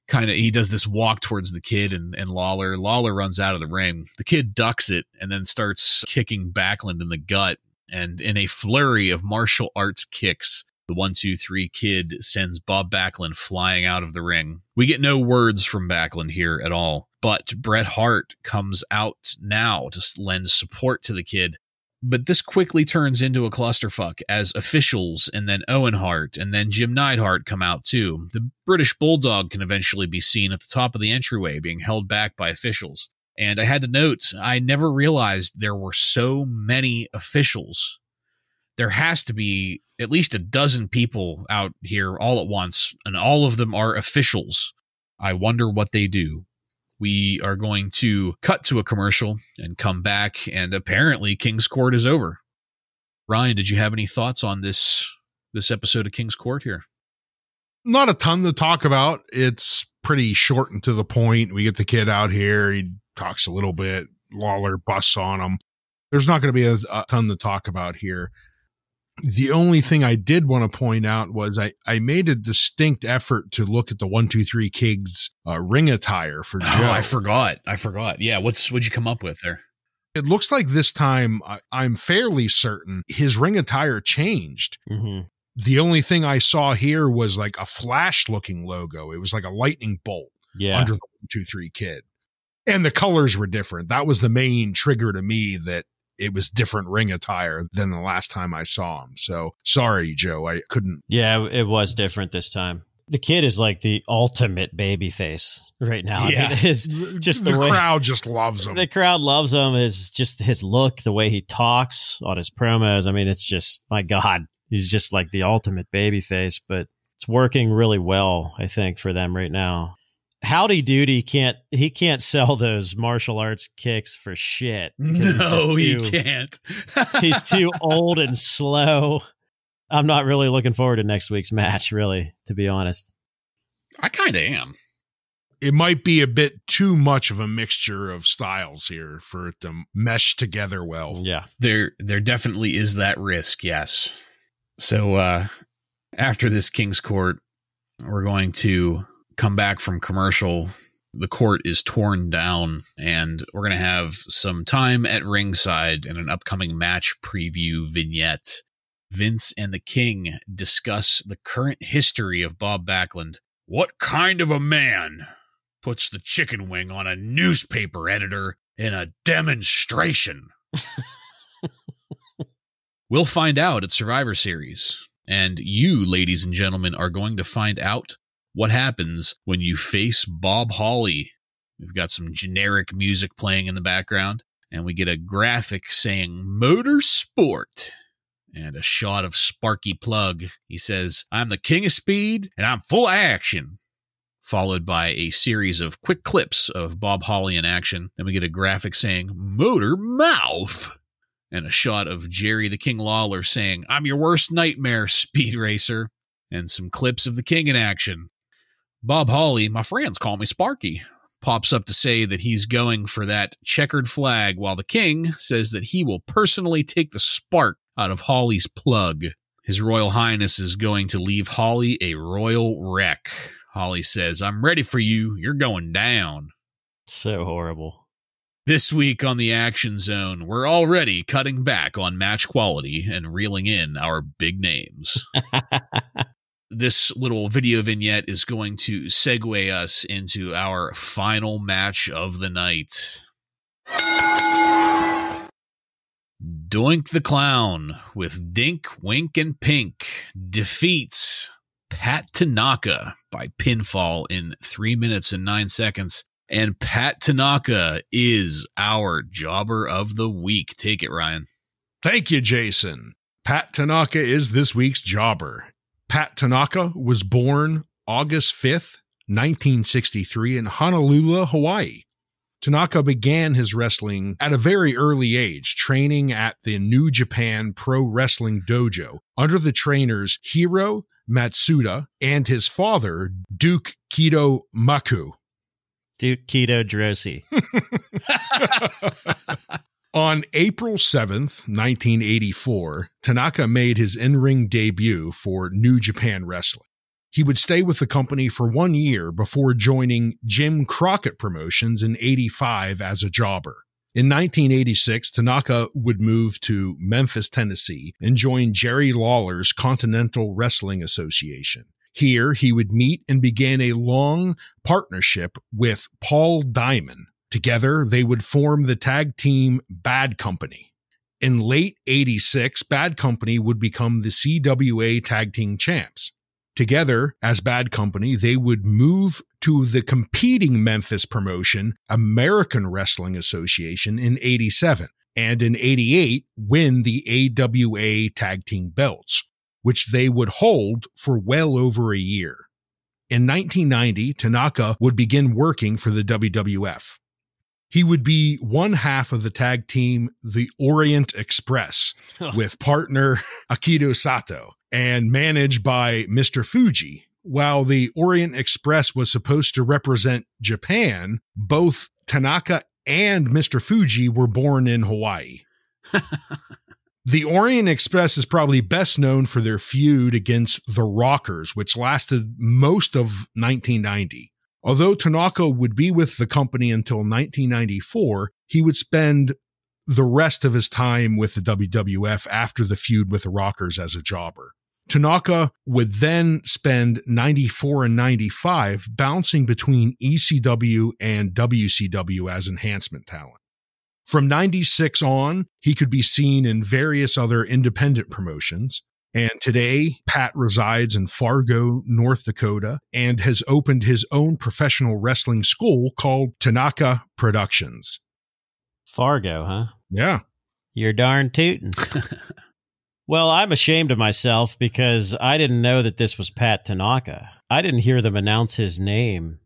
He does this walk towards the Kid and Lawler. Lawler runs out of the ring. The Kid ducks it and then starts kicking Backlund in the gut. And in a flurry of martial arts kicks, the 1-2-3 Kid sends Bob Backlund flying out of the ring. We get no words from Backlund here at all. But Bret Hart comes out now to lend support to the Kid. But this quickly turns into a clusterfuck as officials and then Owen Hart and then Jim Neidhart come out too. The British Bulldog can eventually be seen at the top of the entryway being held back by officials. And I had to note, I never realized there were so many officials. There has to be at least a dozen people out here all at once, and all of them are officials. I wonder what they do. We are going to cut to a commercial and come back, and apparently King's Court is over. Ryan, did you have any thoughts on this episode of King's Court here? Not a ton to talk about. It's pretty short and to the point. We get the Kid out here. He talks a little bit. Lawler busts on him. There's not going to be a ton to talk about here. The only thing I did want to point out was I made a distinct effort to look at the 1-2-3 Kid's ring attire for Joe. Oh, I forgot. Yeah, what'd you come up with there? It looks like this time, I'm fairly certain, his ring attire changed. Mm-hmm. The only thing I saw here was like a Flash-looking logo. It was like a lightning bolt under the 1-2-3 Kid. And the colors were different. That was the main trigger to me that it was different ring attire than the last time I saw him. So sorry, Joe, I couldn't. Yeah, it was different this time. The Kid is like the ultimate baby face right now. Yeah. I mean, it is just the crowd just loves him. The crowd loves him. Is just his look, the way he talks on his promos. I mean, it's just, my God, he's just like the ultimate baby face, but it's working really well, I think, for them right now. Howdy Doody can't sell those martial arts kicks for shit. No, he can't. He's too old and slow. I'm not really looking forward to next week's match, really, to be honest. I kind of am. It might be a bit too much of a mixture of styles here for it to mesh together well. Yeah. There definitely is that risk, yes. So after this King's Court, we're going to come back from commercial. The court is torn down, and we're going to have some time at ringside and an upcoming match preview vignette. Vince and the King discuss the current history of Bob Backlund. What kind of a man puts the chicken wing on a newspaper editor in a demonstration? We'll find out at Survivor Series. And you, ladies and gentlemen, are going to find out what happens when you face Bob Holly. We've got some generic music playing in the background, and we get a graphic saying Motorsport and a shot of Sparky Plug. He says, I'm the king of speed, and I'm full of action. Followed by a series of quick clips of Bob Holly in action. Then we get a graphic saying Motor Mouth. And a shot of Jerry the King Lawler saying, I'm your worst nightmare, Speed Racer. And some clips of the King in action. Bob Holly, my friends call me Sparky, pops up to say that he's going for that checkered flag, while the King says that he will personally take the spark out of Holly's plug. His Royal Highness is going to leave Holly a royal wreck. Holly says, I'm ready for you. You're going down. So horrible. This week on the Action Zone, we're already cutting back on match quality and reeling in our big names. This little video vignette is going to segue us into our final match of the night. Doink the Clown with Dink, Wink, and Pink defeats Pat Tanaka by pinfall in 3 minutes and 9 seconds. And Pat Tanaka is our jobber of the week. Take it, Ryan. Thank you, Jason. Pat Tanaka is this week's jobber. Pat Tanaka was born August 5th, 1963 in Honolulu, Hawaii. Tanaka began his wrestling at a very early age, training at the New Japan Pro Wrestling Dojo under the trainers Hiro Matsuda and his father, Duke Kido Maku. Duke Kido Drosy. On April 7th, 1984, Tanaka made his in-ring debut for New Japan Wrestling. He would stay with the company for 1 year before joining Jim Crockett Promotions in '85 as a jobber. In 1986, Tanaka would move to Memphis, Tennessee, and join Jerry Lawler's Continental Wrestling Association. Here, he would meet and begin a long partnership with Paul Diamond. Together, they would form the tag team Bad Company. In late '86, Bad Company would become the CWA Tag Team Champs. Together, as Bad Company, they would move to the competing Memphis promotion, American Wrestling Association, in '87, and in '88, win the AWA Tag Team belts, which they would hold for well over a year. In 1990, Tanaka would begin working for the WWF. He would be one half of the tag team, the Orient Express, with partner Akito Sato, and managed by Mr. Fuji. While the Orient Express was supposed to represent Japan, both Tanaka and Mr. Fuji were born in Hawaii. The Orient Express is probably best known for their feud against the Rockers, which lasted most of 1990. Although Tanaka would be with the company until 1994, he would spend the rest of his time with the WWF after the feud with the Rockers as a jobber. Tanaka would then spend 94 and 95 bouncing between ECW and WCW as enhancement talent. From 96 on, he could be seen in various other independent promotions. And today, Pat resides in Fargo, North Dakota, and has opened his own professional wrestling school called Tanaka Productions. Fargo, huh? Yeah. You're darn tootin'. Well, I'm ashamed of myself because I didn't know that this was Pat Tanaka. I didn't hear them announce his name.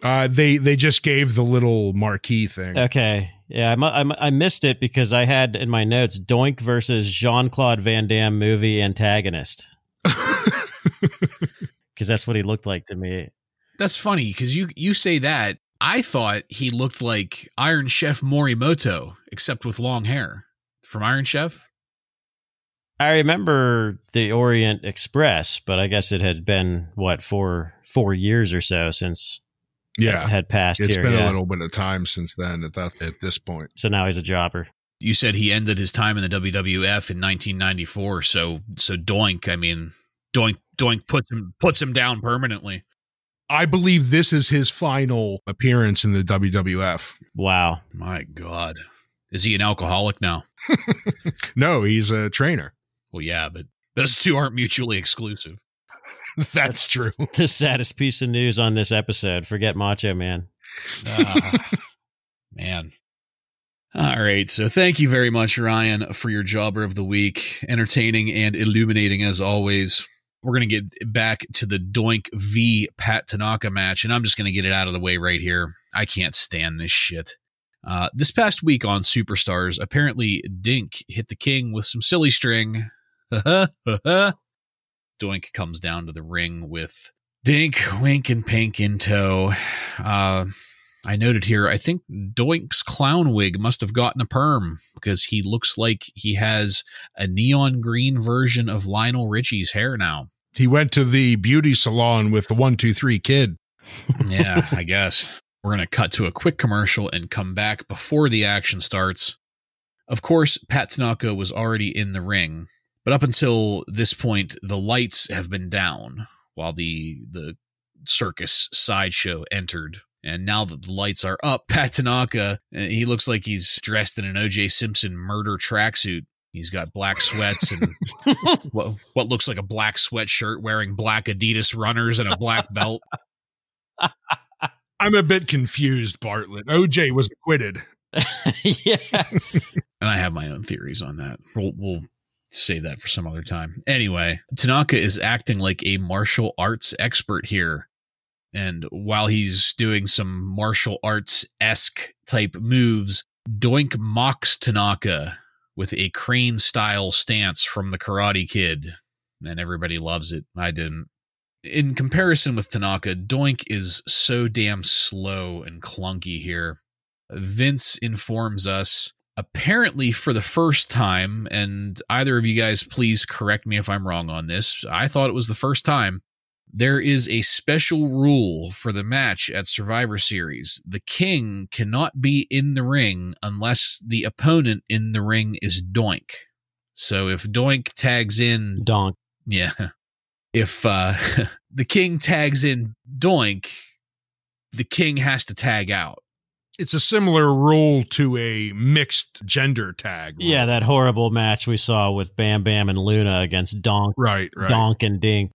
They just gave the little marquee thing. Okay. Yeah, I missed it because I had in my notes Doink versus Jean-Claude Van Damme movie antagonist. Because that's what he looked like to me. That's funny because you say that. I thought he looked like Iron Chef Morimoto, except with long hair. From Iron Chef? I remember the Orient Express, but I guess it had been, 4 years or so since... Yeah, had passed. It's here, been a little bit of time since then at this point. So now he's a jobber. You said he ended his time in the WWF in 1994. So Doink, I mean, Doink puts him down permanently. I believe this is his final appearance in the WWF. Wow. My God. Is he an alcoholic now? No, he's a trainer. Well, yeah, but those two aren't mutually exclusive. That's true. The saddest piece of news on this episode. Forget Macho Man. Man. All right. So thank you very much, Ryan, for your Jobber of the Week. Entertaining and illuminating as always. We're going to get back to the Doink v. Pat Tanaka match, and I'm just going to get it out of the way right here. I can't stand this shit. This past week on Superstars, apparently Dink hit the King with some silly string. Doink comes down to the ring with Dink, Wink, and Pink in tow. I noted here, I think Doink's clown wig must have gotten a perm because he looks like he has a neon green version of Lionel Richie's hair now. He went to the beauty salon with the 1-2-3 Kid. Yeah, I guess. We're going to cut to a quick commercial and come back before the action starts. Of course, Pat Tanaka was already in the ring, but up until this point, the lights have been down while the circus sideshow entered. And now that the lights are up, Pat Tanaka, he looks like he's dressed in an O.J. Simpson murder tracksuit. He's got black sweats and what looks like a black sweatshirt, wearing black Adidas runners and a black belt. I'm a bit confused, Bartlett. OJ was acquitted. Yeah. And I have my own theories on that. We'll save that for some other time. Anyway, Tanaka is acting like a martial arts expert here. And while he's doing some martial arts-esque type moves, Doink mocks Tanaka with a crane-style stance from the Karate Kid. And everybody loves it. I didn't. In comparison with Tanaka, Doink is so damn slow and clunky here. Vince informs us, apparently for the first time, and either of you guys please correct me if I'm wrong on this, I thought it was the first time, there is a special rule for the match at Survivor Series. The King cannot be in the ring unless the opponent in the ring is Doink. So if Doink tags in... Donk. Yeah. If the King tags in Doink, the King has to tag out. It's a similar rule to a mixed gender tag rule. Yeah, that horrible match we saw with Bam Bam and Luna against Donk. Right. Donk and Dink.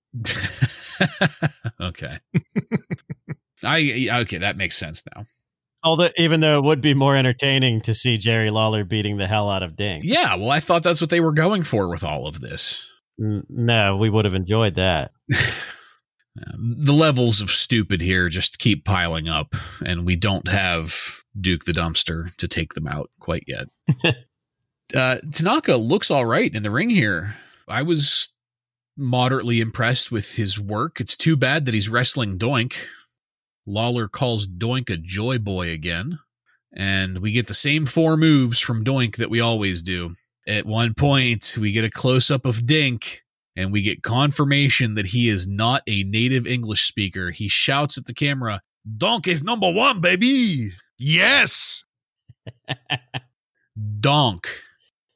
Okay. Okay, that makes sense now. Although, even though it would be more entertaining to see Jerry Lawler beating the hell out of Dink. Yeah, well, I thought that's what they were going for with all of this. No, we would have enjoyed that. The levels of stupid here just keep piling up, and we don't have Duke the Dumpster to take them out quite yet. Tanaka looks all right in the ring here. I was moderately impressed with his work. It's too bad that he's wrestling Doink. Lawler calls Doink a joy boy again, and we get the same 4 moves from Doink that we always do. At one point, we get a close-up of Dink, and we get confirmation that he is not a native English speaker. He shouts at the camera, "Donk is number 1, baby!" Yes! Donk.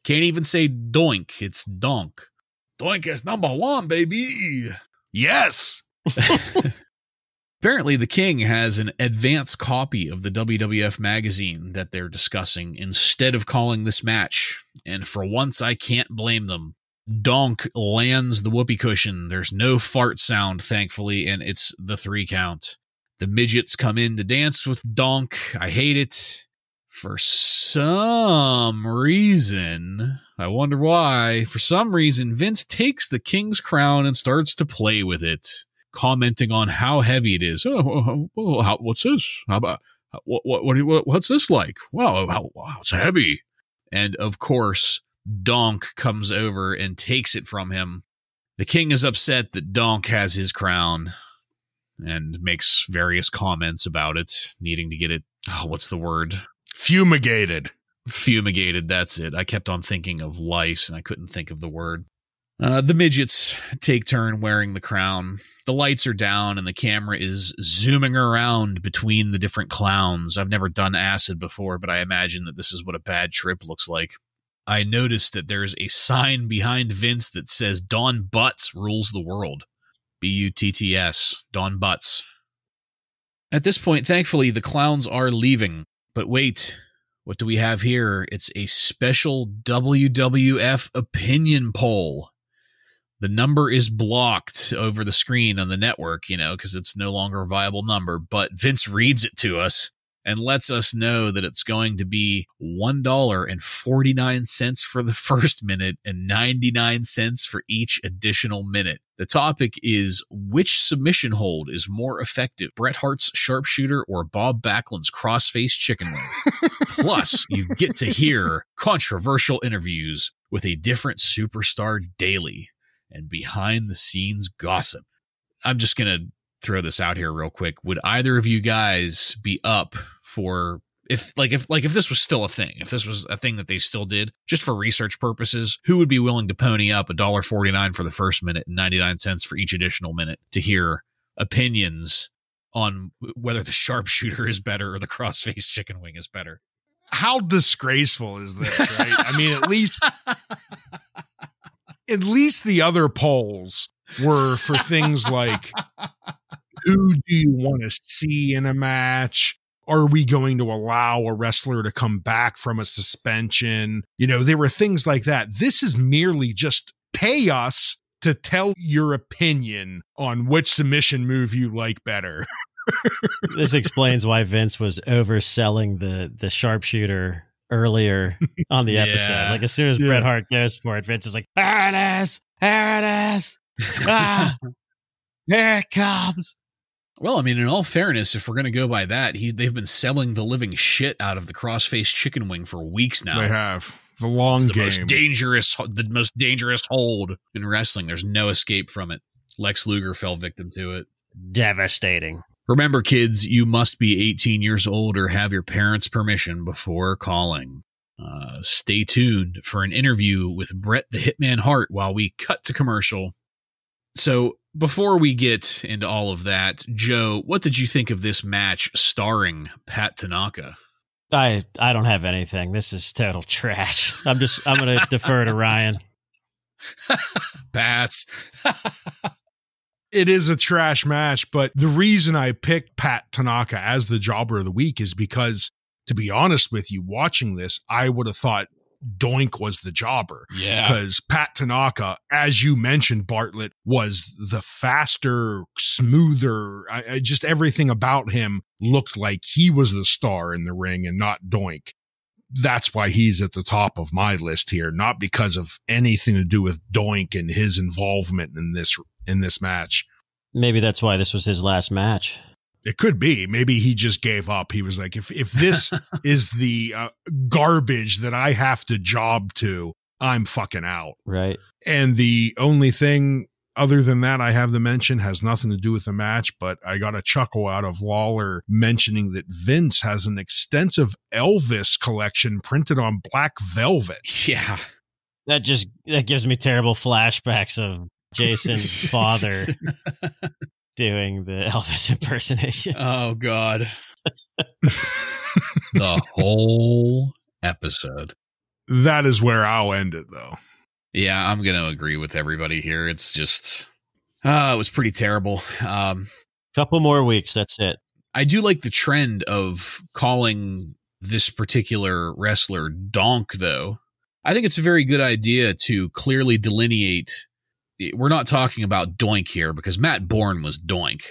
Can't even say Doink. It's Donk. Doink is number 1, baby! Yes! Apparently, the King has an advance copy of the WWF magazine that they're discussing instead of calling this match. And for once, I can't blame them. Donk lands the whoopee cushion. There's no fart sound, thankfully, and it's the 3 count. The midgets come in to dance with Donk. I hate it. For some reason, I wonder why, for some reason, Vince takes the King's crown and starts to play with it, commenting on how heavy it is. What's this? How about what's this like? Wow, it's heavy. And of course, Donk comes over and takes it from him. The King is upset that Donk has his crown and makes various comments about it, needing to get it. What's the word? Fumigated. Fumigated, that's it. I kept on thinking of lice and I couldn't think of the word. The midgets take turn wearing the crown. The lights are down and the camera is zooming around between the different clowns. I've never done acid before, but I imagine that this is what a bad trip looks like. I noticed that there's a sign behind Vince that says Don Butts rules the world. B-U-T-T-S. Don Butts. At this point, thankfully, the clowns are leaving. But wait, what do we have here? It's a special WWF opinion poll. The number is blocked over the screen on the network, because it's no longer a viable number. But Vince reads it to us and lets us know that it's going to be $1.49 for the first minute and 99 cents for each additional minute. The topic is, which submission hold is more effective, Bret Hart's sharpshooter or Bob Backlund's crossface chicken wing? Plus, you get to hear controversial interviews with a different superstar daily and behind-the-scenes gossip. I'm just going to throw this out here real quick. Would either of you guys be up for, if this was still a thing, if this was a thing that they still did, just for research purposes, who would be willing to pony up $1.49 for the first minute and 99 cents for each additional minute to hear opinions on whether the sharpshooter is better or the crossface chicken wing is better? How disgraceful is this, right? I mean, at least the other polls were for things like, who do you want to see in a match? Are we going to allow a wrestler to come back from a suspension? There were things like that. This is merely just pay us to tell your opinion on which submission move you like better. This explains why Vince was overselling the sharpshooter earlier on the episode. Like, as soon as Bret Hart goes for it, Vince is like, there it is, ah, here it comes. Well, I mean, in all fairness, if we're going to go by that, they've been selling the living shit out of the crossface chicken wing for weeks now. They have. The long game. The most dangerous hold in wrestling. There's no escape from it. Lex Luger fell victim to it. Devastating. Remember, kids, you must be 18 years old or have your parents' permission before calling. Stay tuned for an interview with Bret the Hitman Hart while we cut to commercial. So, before we get into all of that, Joe, what did you think of this match starring Pat Tanaka? I don't have anything. This is total trash. I'm going to defer to Ryan. Pass. It is a trash match, but the reason I picked Pat Tanaka as the jobber of the week is because, to be honest with you, watching this, I would have thought Doink was the jobber. Yeah. Because Pat Tanaka, as you mentioned, Bartlett, was the faster, smoother, just everything about him looked like he was the star in the ring and not Doink. That's why he's at the top of my list here, not because of anything to do with Doink and his involvement in this match. Maybe that's why this was his last match. It could be. Maybe he just gave up. He was like, if this is the garbage that I have to job to, I'm fucking out. Right. And the only thing other than that I have to mention has nothing to do with the match, but I got a chuckle out of Lawler mentioning that Vince has an extensive Elvis collection printed on black velvet. Yeah. That gives me terrible flashbacks of Jason's father doing the Elvis impersonation. Oh, God. The whole episode. That is where I'll end it, though. Yeah, I'm going to agree with everybody here. It's just, it was pretty terrible. Couple more weeks, that's it. I do like the trend of calling this particular wrestler Donk, though. I think it's a very good idea to clearly delineate. We're not talking about Doink here because Matt Bourne was Doink.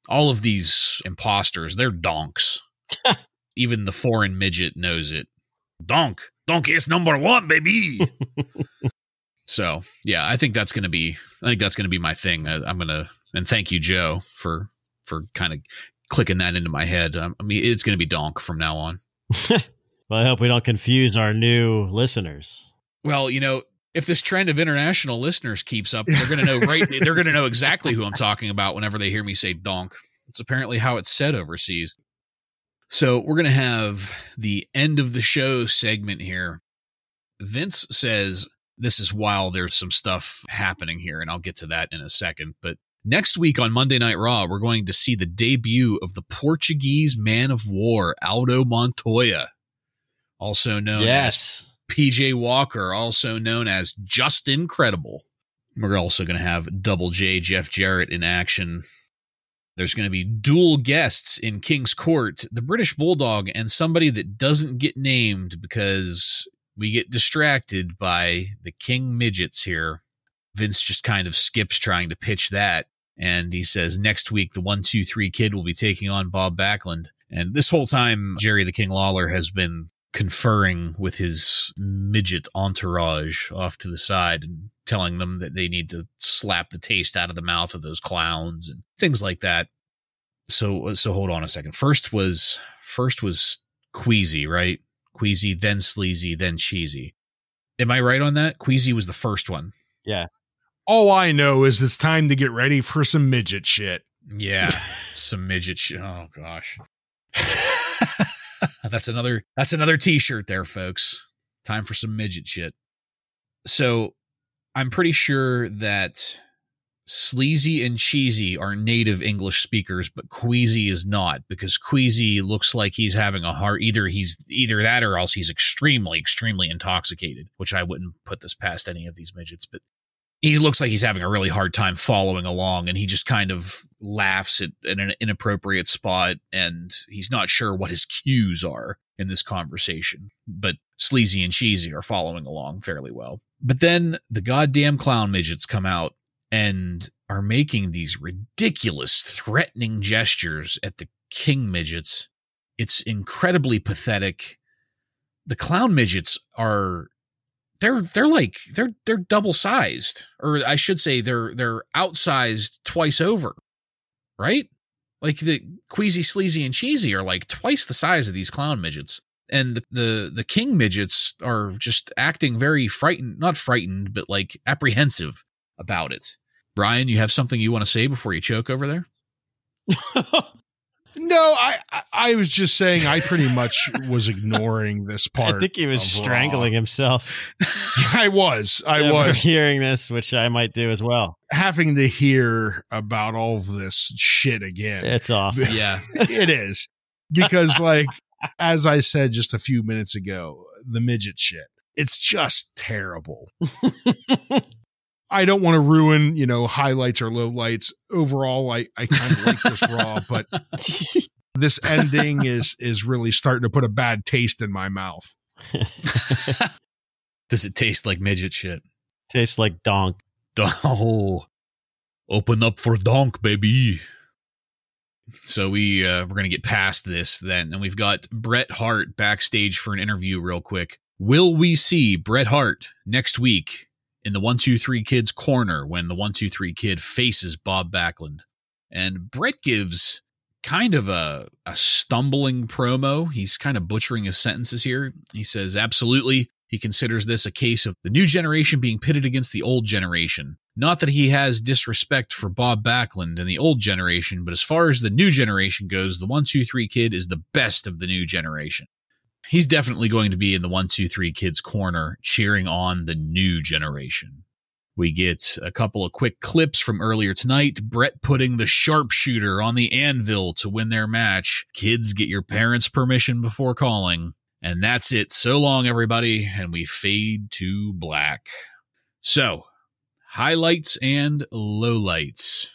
All of these imposters, they're Donks. Even the foreign midget knows it. Donk is number one, baby. So, yeah, I think that's going to be my thing. And thank you, Joe, for kind of clicking that into my head. I mean, it's going to be Donk from now on. Well, I hope we don't confuse our new listeners. Well, if this trend of international listeners keeps up, they're going to know they're going to know exactly who I'm talking about whenever they hear me say Donk. It's apparently how it's said overseas. So we're going to have the end of the show segment here. Vince says this is while there's some stuff happening here, and I'll get to that in a second. But next week on Monday Night Raw, we're going to see the debut of the Portuguese Man of War, Aldo Montoya, also known as PJ Walker, also known as Just Incredible. We're also going to have Double J, Jeff Jarrett in action. There's going to be dual guests in King's Court, the British Bulldog and somebody that doesn't get named because we get distracted by the King Midgets here. Vince just kind of skips trying to pitch that. And he says next week, the 1-2-3 Kid will be taking on Bob Backlund. And this whole time, Jerry the King Lawler has been conferring with his midget entourage off to the side and telling them that they need to slap the taste out of the mouth of those clowns and things like that. So hold on a second. First was Queasy, right? Queasy, then Sleazy, then Cheesy. Am I right on that? Queasy was the first one. Yeah. All I know is it's time to get ready for some midget shit. Yeah, some midget shit. Oh gosh. That's another t-shirt there, folks. Time for some midget shit. So I'm pretty sure that Sleazy and Cheesy are native English speakers, but Queasy is not, because Queasy looks like he's having a heart. Either that or else he's extremely, extremely intoxicated, which I wouldn't put this past any of these midgets, but he looks like he's having a really hard time following along, and he just kind of laughs at an inappropriate spot, and he's not sure what his cues are in this conversation. But Sleazy and Cheesy are following along fairly well. But then the goddamn clown midgets come out and are making these ridiculous, threatening gestures at the King midgets. It's incredibly pathetic. The clown midgets are... They're double sized, or I should say they're outsized twice over, right? Like the Queasy, Sleazy, and Cheesy are like twice the size of these clown midgets, and the King midgets are just acting very not frightened, but like apprehensive about it. Brian, you have something you want to say before you choke over there? No, I was just saying I pretty much was ignoring this part. I think he was strangling himself. I was hearing this, which I might do as well. Having to hear about all of this shit again. It's awful. Yeah, it is. Because like, as I said just a few minutes ago, the midget shit, it's just terrible. I don't want to ruin, highlights or lowlights. Overall, I kind of like this Raw, but this ending is really starting to put a bad taste in my mouth. Does it taste like midget shit? Tastes like Donk. Oh, open up for Donk, baby. So we're going to get past this then, and we've got Bret Hart backstage for an interview real quick. Will we see Bret Hart next week in the 1-2-3 Kid's corner when the 1-2-3 Kid faces Bob Backlund? And Bret gives kind of a stumbling promo. He's kind of butchering his sentences here. He says, absolutely, he considers this a case of the new generation being pitted against the old generation. Not that he has disrespect for Bob Backlund and the old generation, but as far as the new generation goes, the 1-2-3 Kid is the best of the new generation. He's definitely going to be in the 1-2-3 Kid's corner cheering on the new generation. We get a couple of quick clips from earlier tonight. Bret putting the sharpshooter on the anvil to win their match. Kids, get your parents' permission before calling. And that's it. So long, everybody. And we fade to black. So, highlights and lowlights.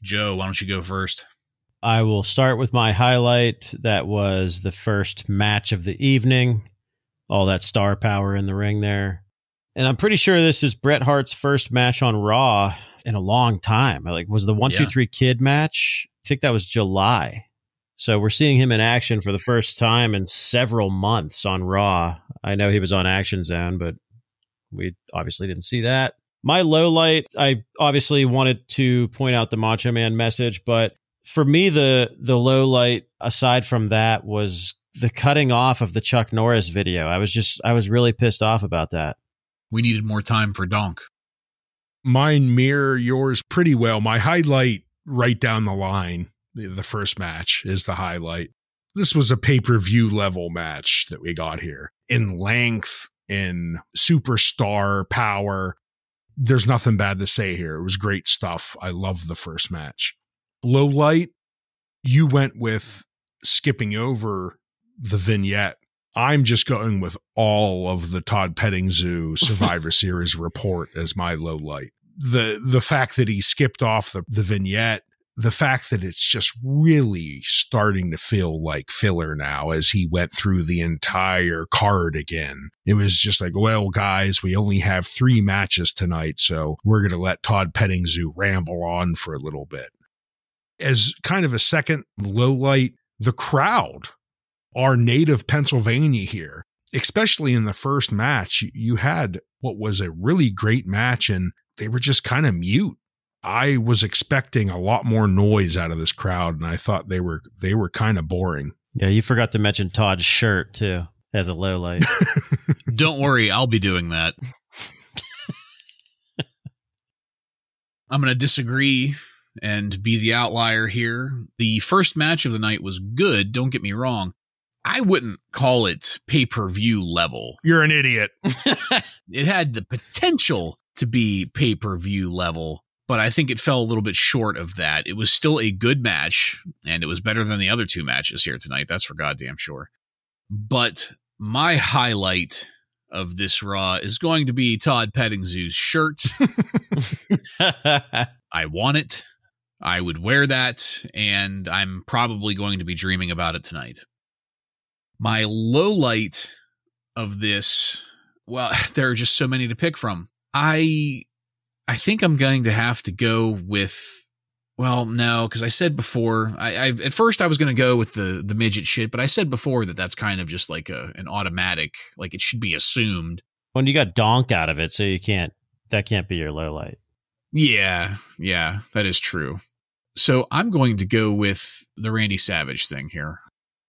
Joe, why don't you go first? I will start with my highlight. That was the first match of the evening. All that star power in the ring there. And I'm pretty sure this is Bret Hart's first match on Raw in a long time. Like, was the 1-2-3 Kid match? I think that was July. So we're seeing him in action for the first time in several months on Raw. I know he was on Action Zone, but we obviously didn't see that. My low light, I obviously wanted to point out the Macho Man message, but for me, the low light, aside from that, was the cutting off of the Chuck Norris video. I was really pissed off about that. We needed more time for Donk. Mine mirror yours pretty well. My highlight right down the line, the first match, is the highlight. This was a pay-per-view level match that we got here. In length, in superstar power, there's nothing bad to say here. It was great stuff. I love the first match. Low light, you went with skipping over the vignette. I'm just going with all of the Todd Pettingil Survivor Series report as my low light. The fact that he skipped off the vignette, the fact that it's just really starting to feel like filler now as he went through the entire card again. It was just like, well, guys, we only have 3 matches tonight, so we're going to let Todd Pettingil ramble on for a little bit. As kind of a second low light, the crowd, our native Pennsylvania here, especially in the first match, you had what was a really great match and they were just kind of mute. I was expecting a lot more noise out of this crowd, and I thought they were kind of boring. Yeah, you forgot to mention Todd's shirt, too, as a low light. Don't worry, I'll be doing that. I'm going to disagree and be the outlier here. The first match of the night was good, don't get me wrong. I wouldn't call it pay-per-view level. You're an idiot. It had the potential to be pay-per-view level, but I think it fell a little bit short of that. It was still a good match, and it was better than the other 2 matches here tonight. That's for goddamn sure. But my highlight of this Raw is going to be Todd Pettingil's shirt. I want it. I would wear that, and I'm probably going to be dreaming about it tonight. My low light of this, well, there are just so many to pick from. I think I'm going to have to go with, well, no, because I said before, I at first I was going to go with the midget shit, but I said before that that's kind of just like an automatic, like it should be assumed. When you got Donk out of it, so that can't be your low light. Yeah, that is true. So I'm going to go with the Randy Savage thing here.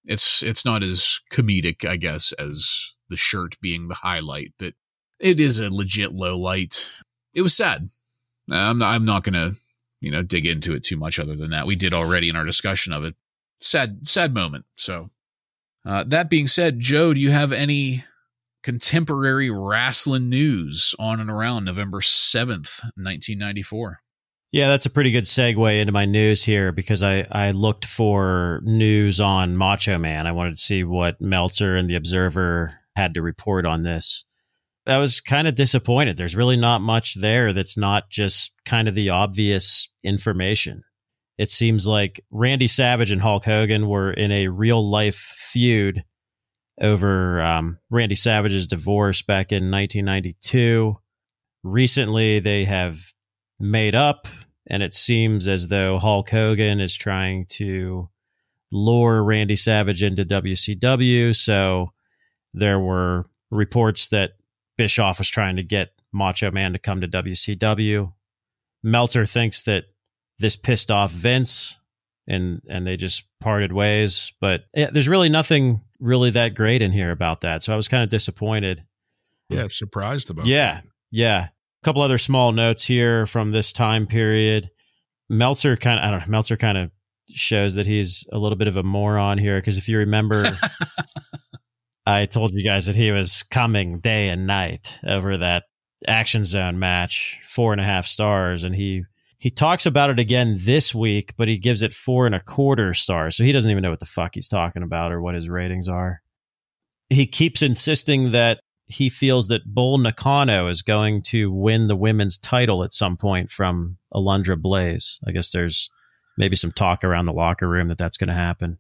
It's not as comedic, I guess, as the shirt being the highlight, but it is a legit low light. It was sad. I'm not going to, dig into it too much other than that. We did already in our discussion of it. Sad moment. So that being said, Joe, do you have any contemporary wrestling news on and around November 7th, 1994? Yeah, that's a pretty good segue into my news here because I looked for news on Macho Man. I wanted to see what Meltzer and The Observer had to report on this. I was kind of disappointed. There's really not much there that's not just kind of the obvious information. It seems like Randy Savage and Hulk Hogan were in a real-life feud over Randy Savage's divorce back in 1992. Recently, they have made up, and it seems as though Hulk Hogan is trying to lure Randy Savage into WCW. So there were reports that Bischoff was trying to get Macho Man to come to WCW. Meltzer thinks that this pissed off Vince and they just parted ways. But there's really nothing really that great in here about that. So I was kind of disappointed. Yeah, surprised about that. Yeah. A couple other small notes here from this time period. Meltzer kind of shows that he's a little bit of a moron here. Because if you remember... I told you guys that he was coming day and night over that Action Zone match, 4.5 stars. And he talks about it again this week, but he gives it 4.25 stars. So he doesn't even know what the fuck he's talking about or what his ratings are. He keeps insisting that he feels that Bull Nakano is going to win the women's title at some point from Alundra Blaze. I guess there's maybe some talk around the locker room that that's going to happen.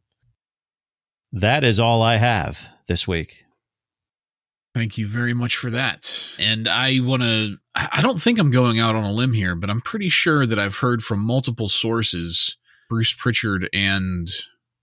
That is all I have this week. Thank you very much for that. And I don't think I'm going out on a limb here, but I'm pretty sure that I've heard from multiple sources, Bruce Pritchard and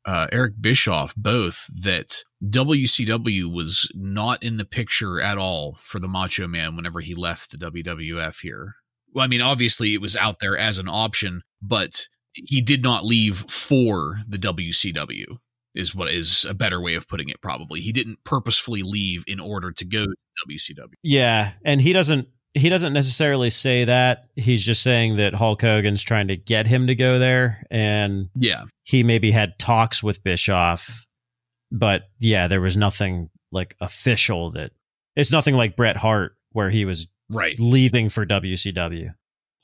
Eric Bischoff, both, that WCW was not in the picture at all for the Macho Man whenever he left the WWF here. Well, I mean, obviously it was out there as an option, but he did not leave for the WCW. Is what is a better way of putting it, probably. He didn't purposefully leave in order to go to WCW. Yeah, and he doesn't necessarily say that. He's just saying that Hulk Hogan's trying to get him to go there, and yeah, he maybe had talks with Bischoff But yeah, there was nothing like official that it's nothing like Bret Hart where he was Right. leaving for WCW.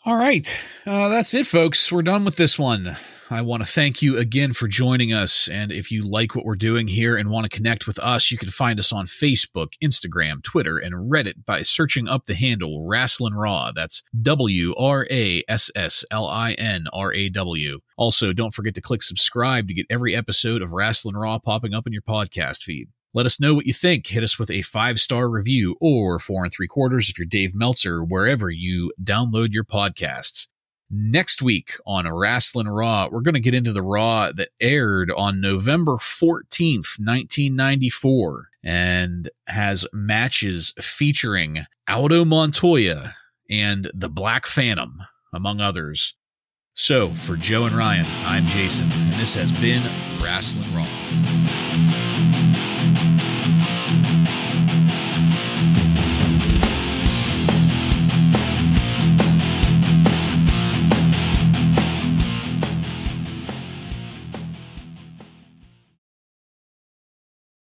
All right. That's it, folks. We're done with this one. I want to thank you again for joining us. And if you like what we're doing here and want to connect with us, you can find us on Facebook, Instagram, Twitter, and Reddit by searching up the handle Wrasslin Raw. That's WRASSLINRAW. Also, don't forget to click subscribe to get every episode of Wrasslin Raw popping up in your podcast feed. Let us know what you think. Hit us with a 5-star review or 4 3/4 if you're Dave Meltzer, wherever you download your podcasts. Next week on Wrasslin Raw, we're going to get into the Raw that aired on November 14th, 1994, and has matches featuring Aldo Montoya and the Black Phantom, among others. So, for Joe and Ryan, I'm Jason, and this has been Wrasslin Raw.